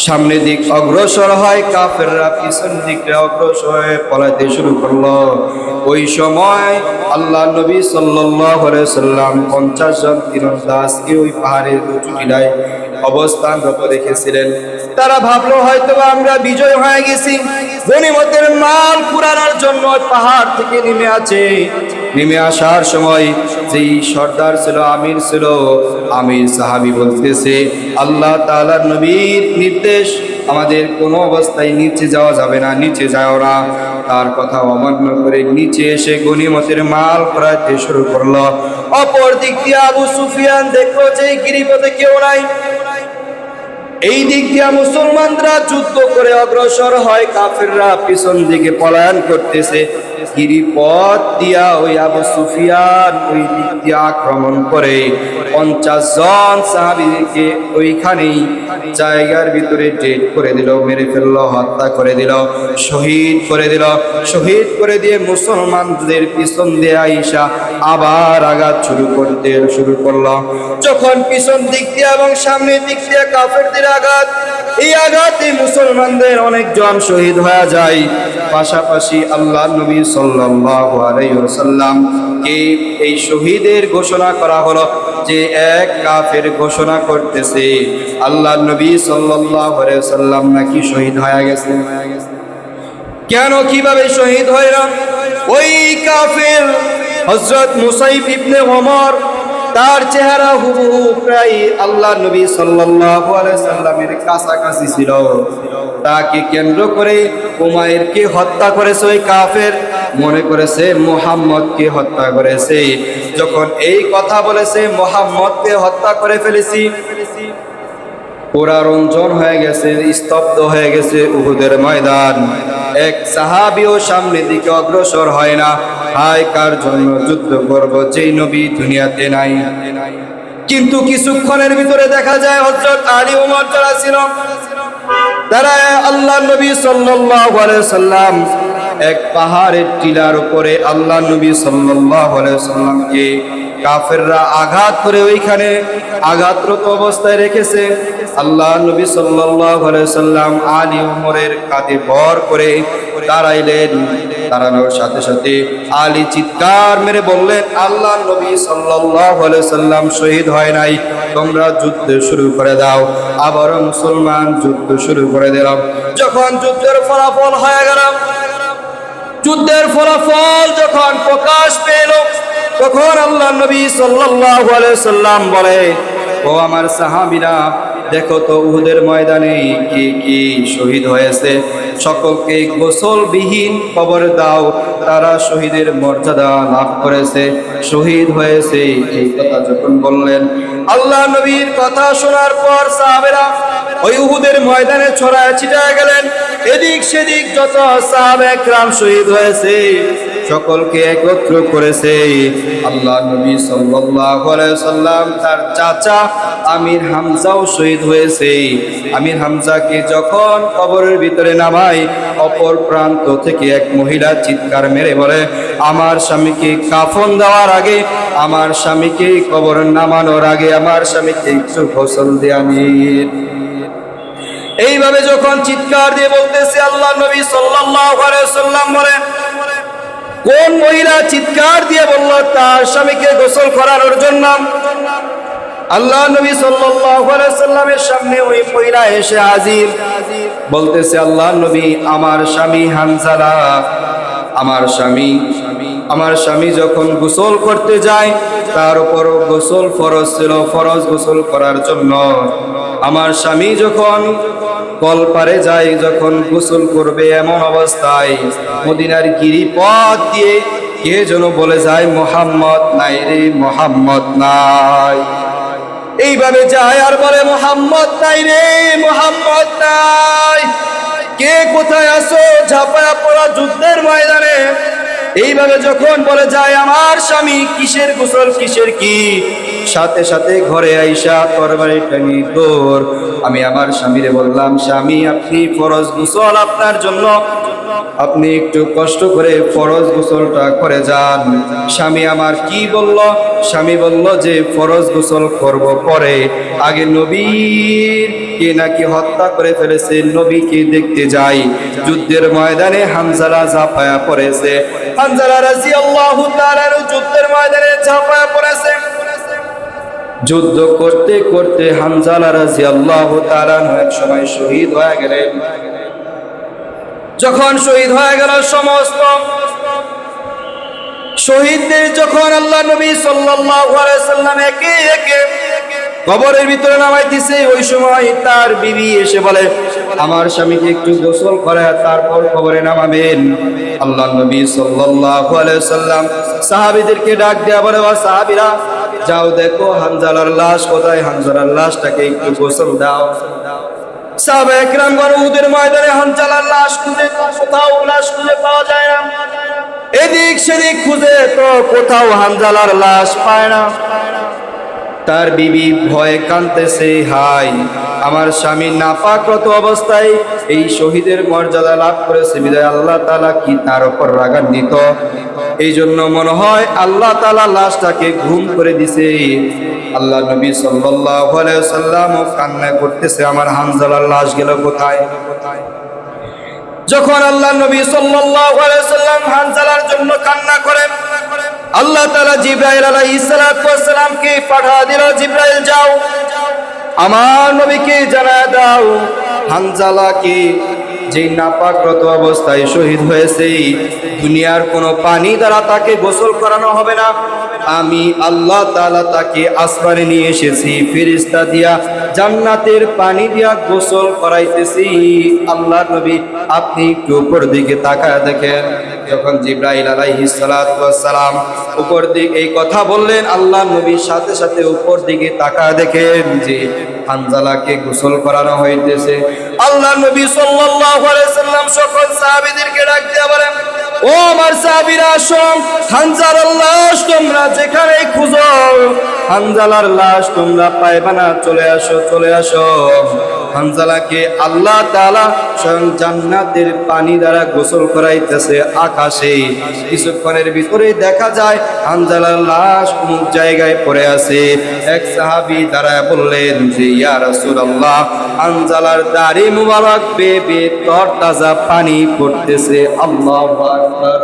সামনের দিক অগ্রসর হয়, কাফেররা পিছন দিকে অগ্রসর হয়ে পলাইতে শুরু করলো। ওই সময় আল্লাহ নবী সাল্লাল্লাহু আলাইহি সাল্লাম 50 জন তীরন্দাজকে ওই পাহাড়ের উঁচু টিলায় অবস্থানরত রেখেছিলেন। তারা ভাবলো হয়তো আমরা বিজয় হয়ে গেছি, গনিমতের মাল কুড়ানোর জন্য পাহাড় থেকে নেমে আসার সময় যেই সর্দার ছিল, আমির সাহাবী বলতেছে, আল্লাহ তাআলার নবীর নির্দেশ আমাদের কোনো অবস্থায় নিচে যাওয়া যাবে না, নিচে যাও না। তার কথা অমান্য করে নিচে এসে গনিমতের মাল কুড়াতে শুরু করলো। অপর দিক দিয়ে আবু সুফিয়ান দেখলো যে গিরিপথে কেউ নাই। এই দিক দিয়ে মুসলমানরা যুদ্ধ করে অগ্রসর হয়, কাফেররা পিছন দিকে পলায়ন করতেছে। গিরিপথ দিয়া ওই আবু সুফিয়ান ওই দিক দিয়ে আক্রমণ করে 50 জন সাহাবীকে ওইখানেই জায়গার ভিতরে ডেট করে দিল, মেরে ফেললো, হত্যা করে দিল, শহীদ করে দিয়ে মুসলমানদের পিছন দিয়ে আইসা আবার আঘাত শুরু করলো। যখন পিছন দিক দিয়ে এবং সামনের দিক দিয়ে কাফেরদের আঘাত, এই আঘাতে মুসলমানদের অনেকজন শহীদ হয়ে যায়। পাশাপাশি আল্লাহ নবী সাল্লাল্লাহু আলাইহি ওয়াসাল্লাম কে এই শহীদের ঘোষণা করা হলো যে এক কাফের ঘোষণা করতেছে আল্লাহ নবী সাল্লাল্লাহু আলাইহি ওয়াসাল্লাম নাকি শহীদ হয়ে গেছে। কেন, কিভাবে শহীদ হইল? ওই কাফের হযরত মুসাইব ইবনে ওমর, তার চেহারা হুবহু প্রায় আল্লাহ নবী সাল্লাল্লাহু আলাইহি সাল্লামের কাছাকাছি ছিল। তাকে কেন্দ্র করে উমাইরকে হত্যা করেছে ওই কাফের, মনে করেছে মুহাম্মদকে হত্যা করেছে। যখন এই কথা বলেছে মুহাম্মদকে হত্যা করে ফেলেছি, পুরা রঞ্জন হয়ে গেছে, স্তব্ধ হয়ে গেছে উহুদের ময়দান। এক সাহাবীও সামনের দিকে অগ্রসর হয় না। হায় কার জন্য যুদ্ধ করব যেই নবী দুনিয়াতে নাই। কিন্তু কিছুক্ষণের ভিতরে দেখা যায় হযরত আলী, ওমর যারা ছিল তারা আল্লাহ নবী সাল্লাল্লাহু আলাইহি সাল্লাম এক পাহাড়ের টিলার উপরে আল্লাহ নবী সাল্লাল্লাহু আলাইহি সাল্লামকে কাফেররা আঘাত করে ওইখানে আঘাতরত অবস্থায় রেখেছে। আল্লাহ নবী সাল্লাল্লাহু আলাইহি সাল্লাম আলী ওমরের কাঁধে ভর করে দাঁড়াইলেন। দাঁড়ানোর সাথে সাথে আলী চিৎকার মেরে বললেন, আল্লাহ নবী সাল্লাল্লাহু আলাইহি সাল্লাম শহীদ হয় নাই, তোমরা যুদ্ধ শুরু করে দাও। আবারও মুসলমান যুদ্ধ শুরু করে দিলাম। যখন যুদ্ধের ফলাফল হয়ে গেল, যুদ্ধের ফলাফল যখন প্রকাশ পেল, তখন আল্লাহ নবী সাল্লাল্লাহু আলাইহি সাল্লাম বলে, ও আমার সাহাবীরা, দেখো তো উহুদের ময়দানে কি শহীদ হয়েছে, সকলকে গোসলবিহীন কবর দাও, তারা শহীদের মর্যাদা লাভ করেছে, শহীদ হয়েছে। এই কথা যখন বললেন, আল্লাহ নবীর কথা শোনার পর সাহাবেরা ওই উহুদের ময়দানে ছড়ায় ছিটায় গেলেন। এদিক সেদিক যত সাহাবা একরাম শহীদ হয়েছে সকলকে একত্র করেছে। আল্লাহ নবী সাল্লাল্লাহু আলাইহি সাল্লাম তার চাচা আমির হামজাও শহীদ হয়েছে। আমির হামজাকে যখন কবরের ভিতরে নামায়, অপর প্রান্ত থেকে এক মহিলা চিৎকার মেরে বলে, আমার স্বামীকে কাফন দেওয়ার আগে, আমার স্বামীকে কবর নামানোর আগে আমার স্বামীকে একটু গোসল দিয়ে আনিন। এইভাবে যখন চিৎকার দিয়ে বলতেছে, আল্লাহ নবী সাল্লাল্লাহু আলাইহি সাল্লাম বলেন, কোন মহিলা চিৎকার দিয়ে বলল তার স্বামীকে গোসল করানোর জন্য? আল্লাহ নবী সাল্লাল্লাহু আলাইহি সাল্লামের সামনে ওই মহিলা এসে হাজির, বলতেছে, আল্লাহ নবী, আমার স্বামী হানজালা, আমার স্বামী যখন গোসল করতে যায়, তার উপর গোসল ফরজ ছিল, ফরজ গোসল করার জন্য আমার স্বামী যখন কলপারে যায়, যখন গোসল করবে, এমন অবস্থায় মদিনার গিরিপথ দিয়ে কে যেন বলে যায়, মুহাম্মদ নাই রে, মুহাম্মদ নাই। এইভাবে যায় আর বলে, মুহাম্মদ নাই রে, মুহাম্মদ নাই। কে কোথায় আছো? ঝাঁপায়া পড়া যুদ্ধের ময়দানে। এইভাবে যখন বলে যায়, আমার স্বামী কিসের গোসল, কিসের কি, সাথে সাথে ঘরে আইসা তরবারিটা নিয়ে দৌড়। আমি আমার স্বামীরে বললাম, স্বামী, আপনি ফরজ গোসল আপনার জন্য, আপনি একটু কষ্ট করে ফরজ গোসলটা করে যান। স্বামী আমার কি বলল? স্বামী বলল যে ফরজ গোসল করব পরে, আগে নবীর কে নাকি হত্যা করে ফেলেছে, নবীকে দেখতে যাই। যুদ্ধের ময়দানে হানজালা ঝাঁপায়া পড়েছে, হানজালা রাদিয়াল্লাহু তাআলা যুদ্ধের ময়দানে ঝাঁপায়া পড়েছে। যুদ্ধ করতে করতে হানজালা রাদিয়াল্লাহু তাআলা এক সময় শহীদ হয়ে গেলেন। যখন শহীদ হয়ে গেল, সমস্ত শহীদদের যখন আল্লাহ নবী সাল্লাল্লাহু আলাইহি সাল্লাম একে একে কবরের ভিতরে নামাইতেছে, ওই সময় তার বিবি এসে বলে, আমার স্বামীকে একটু গোসল করে তারপর কবরে নামাবেন। আল্লাহ নবী সাল্লাল্লাহু আলাইহি সাল্লাম সাহাবীদেরকে ডাক দেয়া বলে, ও সাহাবীরা, যাও দেখো হানজালার লাশ কোথায়, হানজালার লাশটাকে একটু গোসল দাও। সাহাবা একরামগণ উহুদের ময়দানে হানজালার লাশ খুঁজে, কোথাও লাশ খুঁজে পাওয়া যায় না। এদিক সেদিক খুঁজে তো কোথাও হানজালার লাশ পায় না। তার বিবি ভয়ে কাঁদতেছে, হাই, আমার স্বামী নাপাকরত অবস্থায় এই শহীদের মর্যাদা লাভ করেছে বিদায় আল্লাহ তাআলা কি তার উপর রাগান্বিত? এই জন্য মনে হয় আল্লাহ তাআলা লাশটাকে ঘুম করে দিছে। আল্লাহ নবী সাল্লাল্লাহু আলাইহি ওয়াসাল্লাম কান্না করতেছে, আমার হানজালার লাশ গেল কোথায়? যখন আল্লাহ নবী সাল্লাল্লাহু আলাইহি ওয়াসাল্লাম হানজালার জন্য কান্না করেন, আল্লাহ তাআলা জিবরাইল আলাইহিস সালাতু ওয়াস সালামকে পাঠা দিল, জিবরাইল যাও আমার নবীকে জানায় দাও, হানজালাকে যে নাপাকরত অবস্থায় শহীদ হয়েছে, দুনিয়ার কোনো পানি দ্বারা তাকে গোসল করানো হবে না, আমি আল্লাহ তাআলা তাকে আসমানে নিয়ে এসেছি, ফেরেশতা দিয়া জান্নাতের পানি দিয়া গোসল করাইতেছি। আল্লাহ নবী আপনি একটু উপর দিকে তাকায় দেখেন। যখন জিবরাইল আলাইহিস সালাতু ওয়াস সালাম উপর দিকে এই কথা বললেন, আল্লাহ নবীর সাথে সাথে উপর দিকে তাকায় দেখেন যে হানজালাকে গোসল করানো হইতেছে। আল্লাহ নবী সাল্লাল্লাহু আলাইহি সাল্লাম সকল সাহাবীদেরকে ডাক দিয়ে বলেন, ও আমার সাহাবীরা, আসো, হানজালার লাশ তোমরা যেখানেই খুঁজো, হানজালার লাশ তোমরা পাইবা না, চলে আসো, চলে আসো। হানজালাকে আল্লাহ তাআলা স্বয়ং জান্নাতের পানি দ্বারা গোসল করাইতেছে আকাশে। কিছুক্ষণের ভিতরে দেখা যায় হানজালার লাশ কোন জায়গায় পড়ে আছে। এক সাহাবী দাঁড়ায় বললেন যে, ইয়া রাসূলুল্লাহ, হানজালার দাড়ি মুবারক বেয়ে বেয়ে তরতাজা পানি পড়তেছে। আল্লাহু আকবার।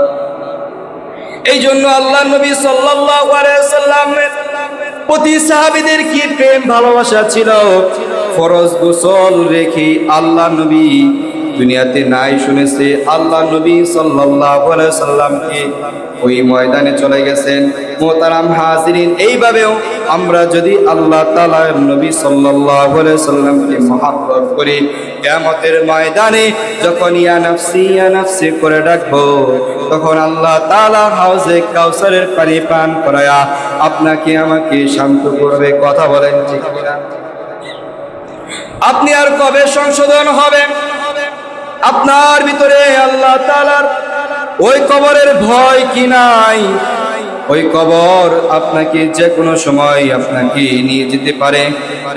এই জন্য আল্লাহ নবী সাল্লাল্লাহু আলাইহি ওয়াসাল্লামের প্রতি সাহাবীদের কি প্রেম ভালোবাসা ছিল। ফরজ গোসল রেখে আল্লাহ নবী দুনিয়াতে নাই শুনেছে, আল্লাহ নবী সাল্লাল্লাহু আলাইহি ওয়াসাল্লামকে ওই ময়দানে চলে গেছেন। মোহতারাম হাজিরিন, এইভাবেও আমরা যদি আল্লাহ তাআলার নবী সাল্লাল্লাহু আলাইহি ওয়াসাল্লামকে মহব্বত করি, কিয়ামতের ময়দানে যখন ইয়া নাফসি করে ডাকবো, তখন আল্লাহ তাআলা হাউজে কাউসারের পানি পান করায়া আপনাকে আমাকে শান্ত করবে। কথা বলেন ঠিক কিনা? আপনি আর কবে সংশোধন হবেন? আপনার ভিতরে আল্লাহ তাআলার ওই কবরের ভয় কি নাই? ওই কবর আপনাকে যে কোনো সময় আপনাকে নিয়ে যেতে পারে।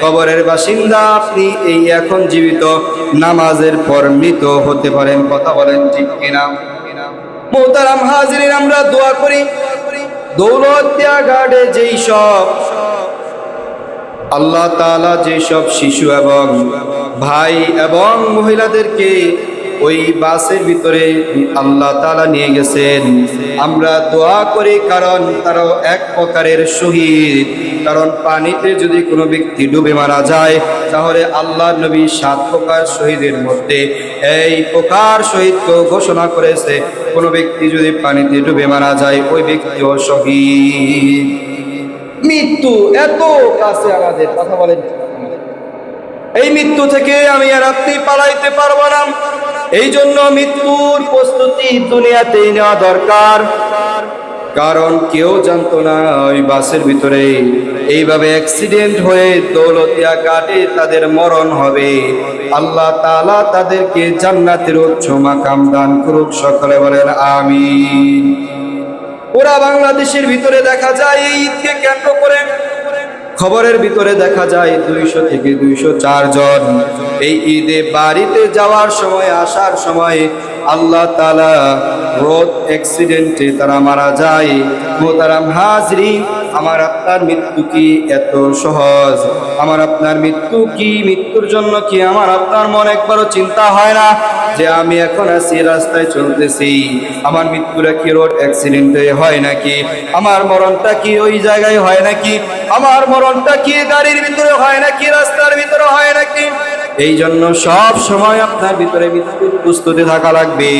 কবরের বাসিন্দা আপনি এই এখন জীবিত, নামাজের পর মৃত হতে পারেন। কথা বলেন ঠিক কিনা? মোহতারাম হাজিরিন, আমরা দোয়া করি দৌলতদিয়া ঘাটে যেই সব আল্লাহ তাআলা যেসব শিশু এবং ভাই এবং মহিলাদেরকে ওই বাসের ভিতরে আল্লাহ তাআলা নিয়ে গেছেন, আমরা দোয়া করি, কারণ তারাও এক প্রকারের শহীদ। কারণ পানিতে যদি কোনো ব্যক্তি ডুবে মারা যায়, তাহলে আল্লাহ নবী 7 প্রকার শহীদের মধ্যে এই প্রকার শহীদকে ঘোষণা করেছে। কোনো ব্যক্তি যদি পানিতে ডুবে মারা যায়, ওই ব্যক্তিও শহীদ। মৃত্যু এত কাছে আমাদের, কথা বলেন, এই মৃত্যু থেকে আমি আর আপনি পালাইতে পারবো না। এই জন্য মৃত্যুর প্রস্তুতি দুনিয়াতে নেওয়া দরকার। কারণ কেউ জানতো না ওই বাসের ভিতরে এইভাবে অ্যাক্সিডেন্ট হয়ে দৌলতদিয়া ঘাটে তাদের মরণ হবে। আল্লাহ তাআলা তাদেরকে জান্নাতের উচ্চ মাকাম দান করুক। সকলে বলেন আমিন। পুরা বাংলাদেশের ভিতরে দেখা যায় এই ঈদকে কেন্দ্র করে, খবরের ভিতরে দেখা যায় 200 থেকে 204 জন এই ঈদে বাড়িতে যাওয়ার সময়, আসার সময় আল্লাহ তাআলা রোড অ্যাক্সিডেন্টে তারা মারা যায়। মোহতারাম হাজরিন, আমার আপনার মৃত্যু কি এত সহজ? আমার আপনার মৃত্যু কি, মৃত্যুর জন্য কি আমার আপনার মন একবারও চিন্তা হয় না যে আমি এখন আছি রাস্তায় চলতেছি, আমার মৃত্যুটা কি রোড অ্যাক্সিডেন্টে হয় নাকি? আমার মরণটা কি ওই জায়গায় হয় নাকি? আমার মরণটা কি গাড়ির ভিতরে হয় নাকি, রাস্তার ভিতরে হয় নাকি? এই জন্য সব সময় আপনার ভিতরে মৃত্যুর প্রস্তুতি থাকা লাগবে।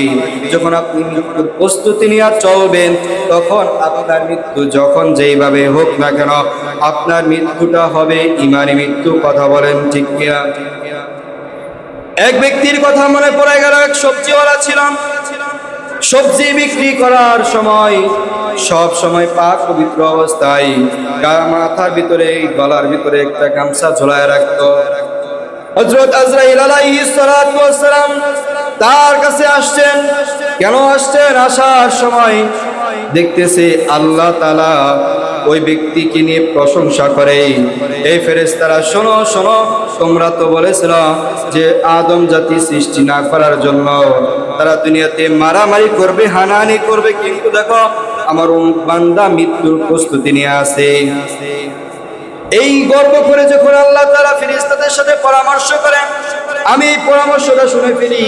যখন আপনি মৃত্যুর প্রস্তুতি নিয়ে চলবেন, তখন আপনার মৃত্যু যখন যেইভাবে হোক না কেন, আপনার মৃত্যুটা হবে ইমানি মৃত্যু। কথা বলেন ঠিক কিনা? এক ব্যক্তির কথা মনে পড়ে গেল। এক সবজিওয়ালা ছিলাম, সবজি বিক্রি করার সময় সব সময় পাক পবিত্র অবস্থায় মাথার ভিতরে, গলার ভিতরে একটা গামছা ঝোলায় রাখতো। হযরত আজরাইল আলাইহিস সালাতু ওয়াস সালাম তার কাছে আসছেন। কেন আসছেন? আসার সময় দেখতেছে আল্লাহ তাআলা ওই ব্যক্তিকে নিয়ে প্রশংসা করে। এই ফেরেশতারা, শোনো শোনো, তোমরা তো বলেছিল যে আদম জাতি সৃষ্টি না করার জন্য তারা দুনিয়াতে মারামারি করবে, হানাহানি করবে, কিন্তু দেখো আমার বান্দা মৃত্যুর প্রস্তুতি নিয়ে আছে। এই গর্ব করে যখন আল্লাহ তাআলা ফেরেশতাদের সাথে পরামর্শ করেন, আমি এই পরামর্শটা শুনে ফেলি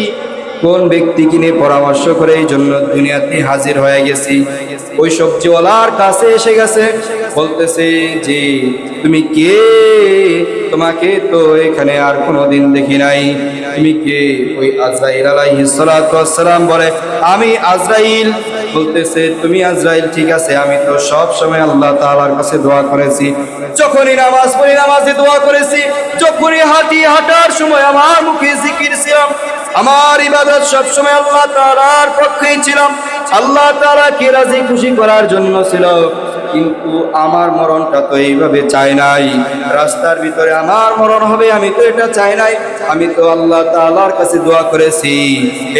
কোন ব্যক্তিকে নিয়ে পরামর্শ করে, এই জন্য দুনিয়াতে হাজির হয়ে গেছি। ওই সবজিওয়ালার কাছে এসে গেছে, বলতেছে যে তুমি কে? তোমাকে তো এখানে আর কোনোদিন দেখি নাই, তুমি কে? ওই আজরাইল আলাইহিস সালাতু ওয়াস সালাম বলে, আমি আজরাইল। বলতেছে তুমি আজরাইল? ঠিক আছে, আমি তো সব সময় আল্লাহ তাআলার কাছে দোয়া করেছি, যখনই নামাজ পড়ি নামাজে দোয়া করেছি, যখনই হাঁটি হাঁটার সময় আমার মুখে জিকির ছিলাম, আমার ইবাদত সব সময় আল্লাহ তাআলার পক্ষেই ছিলাম, আল্লাহ তাআলাকে রাজি খুশি করার জন্য ছিল। কিন্তু আমার মরণটা তো এইভাবে চাই নাই, রাস্তার ভিতরে আমার মরণ হবে আমি তো এটা চাই নাই। আমি তো আল্লাহ তাআলার কাছে দোয়া করেছি।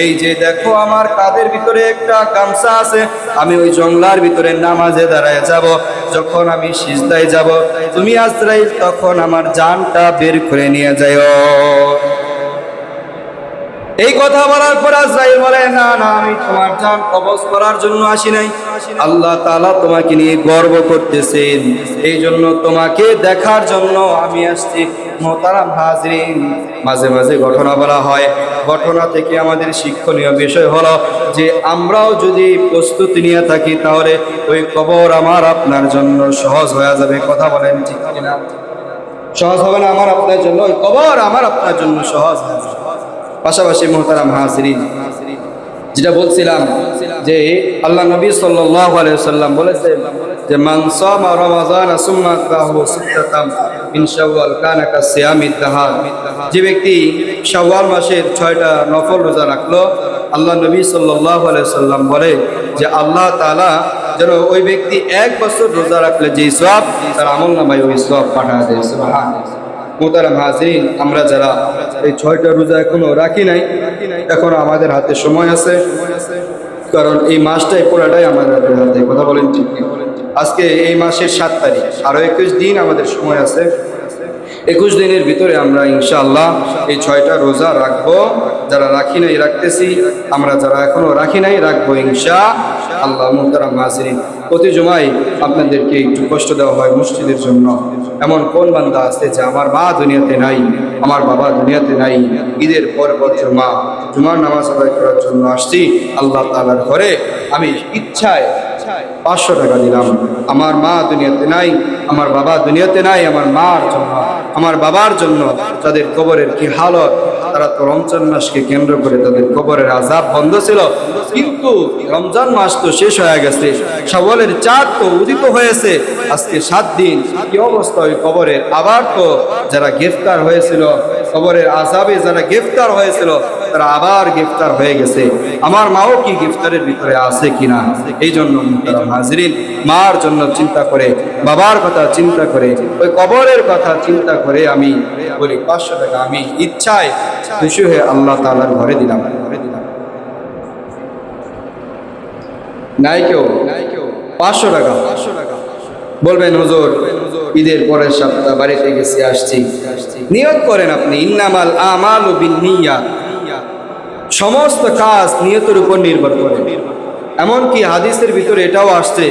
এই যে দেখো আমার কাঁধের ভিতরে একটা গামছা আছে, আমি ওই জঙ্গলার ভিতরে নামাজে দাঁড়ায় যাব, যখন আমি সিজদায় যাব, তুমি আজরাইল তখন আমার জানটা বের করে নিয়ে যাও। এই কথা বলার পর আজরাইল বলে, না না, আমি তোমার জান কবজ করার জন্য আসি নাই, আল্লাহ তাআলা তোমাকে নিয়ে গর্ব করতেছেন, এই জন্য তোমাকে দেখার জন্য আমি আসছি। মোহতারাম হাজরিন, মাঝে মাঝে ঘটনা বলা হয়, ঘটনা থেকে আমাদের শিক্ষণীয় বিষয় হলো যে আমরাও যদি প্রস্তুতি নিয়ে থাকি, তাহলে ওই কবর আমার আপনার জন্য সহজ হয়ে যাবে। কথা বলেন ঠিক কিনা? সহজ হবে না আমার আপনার জন্য? ওই কবর আমার আপনার জন্য সহজ হবে। পাশাপাশি মোহতারাম হাজরিন, যেটা বলছিলাম যে আল্লাহ নবী সাল্লাল্লাহু আলাইহি ওয়াসাল্লাম বলেছেন যে মান সামা রমাযান সুম্মা তাহু সিত্তাতাম মিন শাওয়াল কানা কাসিয়ামিদ দাহার, যে ব্যক্তি শাওয়াল মাসের 6টা নফল রোজা রাখলো, আল্লাহ নবী সাল্লাল্লাহু আলাইহি ওয়াসাল্লাম বলে যে আল্লাহ তাআলা যেন ওই ব্যক্তি 1 বছর রোজা রাখলে যে সওয়াব তার আমলনামায় ওই সওয়াব পাঠিয়ে দেয়। সুবহানাল্লাহ। মোহতারাম হাজিরিন, আমরা যারা এই 6টা রোজা এখনো রাখি নাই, এখনো আমাদের হাতে সময় আছে, কারণ এই মাসটাই পুরাটাই আমাদের হাতে। কথা বলেন ঠিক কি? আজকে এই মাসের 7 তারিখ, আরো 21 দিন আমাদের সময় আছে। 21 দিনের ভিতরে আমরা ইনশাআল্লাহ এই 6টা রোজা রাখবো। যারা রাখি নাই রাখতেছি, আমরা যারা এখনো রাখি নাই রাখবো ইনশাআল্লাহ। মুহতারাম হাজিরিন, প্রতি জুমায় আপনাদেরকে একটু কষ্ট দেওয়া হয় মসজিদের জন্য। এমন কোন বান্দা আছে যে আমার মা দুনিয়াতে নাই, আমার বাবা দুনিয়াতে নাই, ঈদের পর জুমার নামাজ আদায় করার জন্য আসছি আল্লাহ তাআলার ঘরে, আমি ইচ্ছায় 500 টাকা দিলাম। আমার মা দুনিয়াতে নাই, আমার বাবা দুনিয়াতে নাই, আমার মার জন্য, আমার বাবার জন্য তাদের কবরের কি হালত। তারা তো রমজান মাসকে কেন্দ্র করে তাদের কবরের আযাব বন্ধ ছিল, কিন্তু রমজান মাস তো শেষ হয়ে গেছে, শাওয়ালের চাঁদ তো উদিত হয়েছে, আজকে 7 দিন কি অবস্থা ওই কবরের। আবার তো যারা গ্রেফতার হয়েছিল, কবরের আযাবে যারা গ্রেফতার হয়েছিল, তারা আবার গ্রেফতার হয়ে গেছে। আমার মাও কি গ্রেফতারের ভিতরে আছে কিনা? এই জন্য মুহতারাম হাজিরিন, মার জন্য চিন্তা করে, বাবার কথা চিন্তা করে, ওই কবরের কথা চিন্তা করে আমি বলি 500 টাকা আমি ইচ্ছায় খুশি হয়ে আল্লাহ তাআলার ঘরে দিলাম। নাই কেউ 500 টাকা বলবেন হুজুর ঈদের পরের সপ্তাহ বাড়িতে গেছি আসছি। নিয়ত করেন আপনি, ইন্নামাল আমালু বিন্নিয়াত, সমস্ত কাজ নিয়তের উপর নির্ভর করে। এমনকি হাদিসের ভিতরে এটাও আসছে,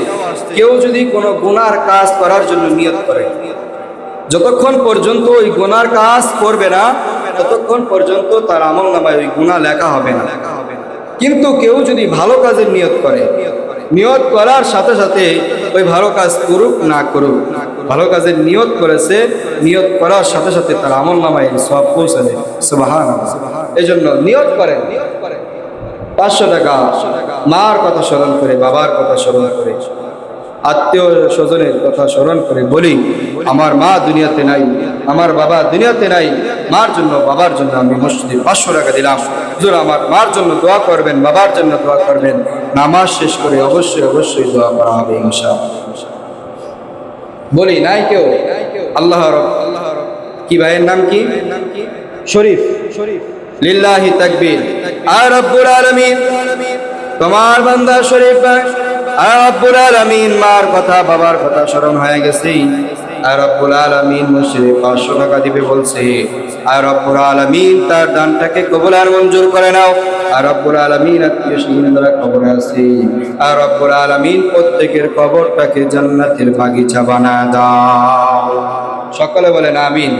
কেউ যদি কোনো গুনার কাজ করার জন্য নিয়ত করে, যতক্ষণ পর্যন্ত ওই গুনার কাজ করবে না ততক্ষণ পর্যন্ত তার আমলনামায় ওই গুনাহ লেখা হবে না। কিন্তু কেউ যদি ভালো কাজের নিয়ত করে, নিয়ত করার সাথে সাথে ওই ভালো কাজ করুক না করুক, ভালো কাজের নিয়ত করেছে, নিয়ত করার সাথে সাথে তার আমলনামায় সওয়াব পৌঁছে যায়। সুবহানাল্লাহ। এই জন্য নিয়ত করেন 500 টাকা, মার কথা স্মরণ করে, বাবার কথা স্মরণ করে, আত্মীয় স্বজনের কথা স্মরণ করে বলি, আমার মা দুনিয়াতে নাই, আমার বাবা দুনিয়াতে নাই, মার জন্য বাবার জন্য আমি মসজিদে 500 টাকা দিলাম। হুজুর আমার মার জন্য দোয়া করবেন, বাবার জন্য দোয়া করবেন। নামাজ শেষ করে অবশ্যই দোয়া করা হবে ইনশাআল্লাহ। বলি নাই কেউ? আল্লাহ কি ভাইয়ের নাম কি? শরীফ। লিল্লাহি তাকবীর। আর রব্বুল আলামিন তোমার বান্দা শরীফ ভাই, আর রব্বুল আলামিন মার কথা বাবার কথা স্মরণ হয়ে গেছে, আর রব্বুল আলামিন মুশরিক 500 টাকা দিবে বলছে। আর রব্বুল আলামিন তার দানটাকে কবুল আর মঞ্জুর করে নাও। আর রব্বুল আলামিন আত্মীয় স্বজন যারা কবরে আছে, আর রব্বুল আলামিন প্রত্যেকের কবরটাকে জান্নাতের বাগিচা বানায় দাও। সকলে বলেন আমিন।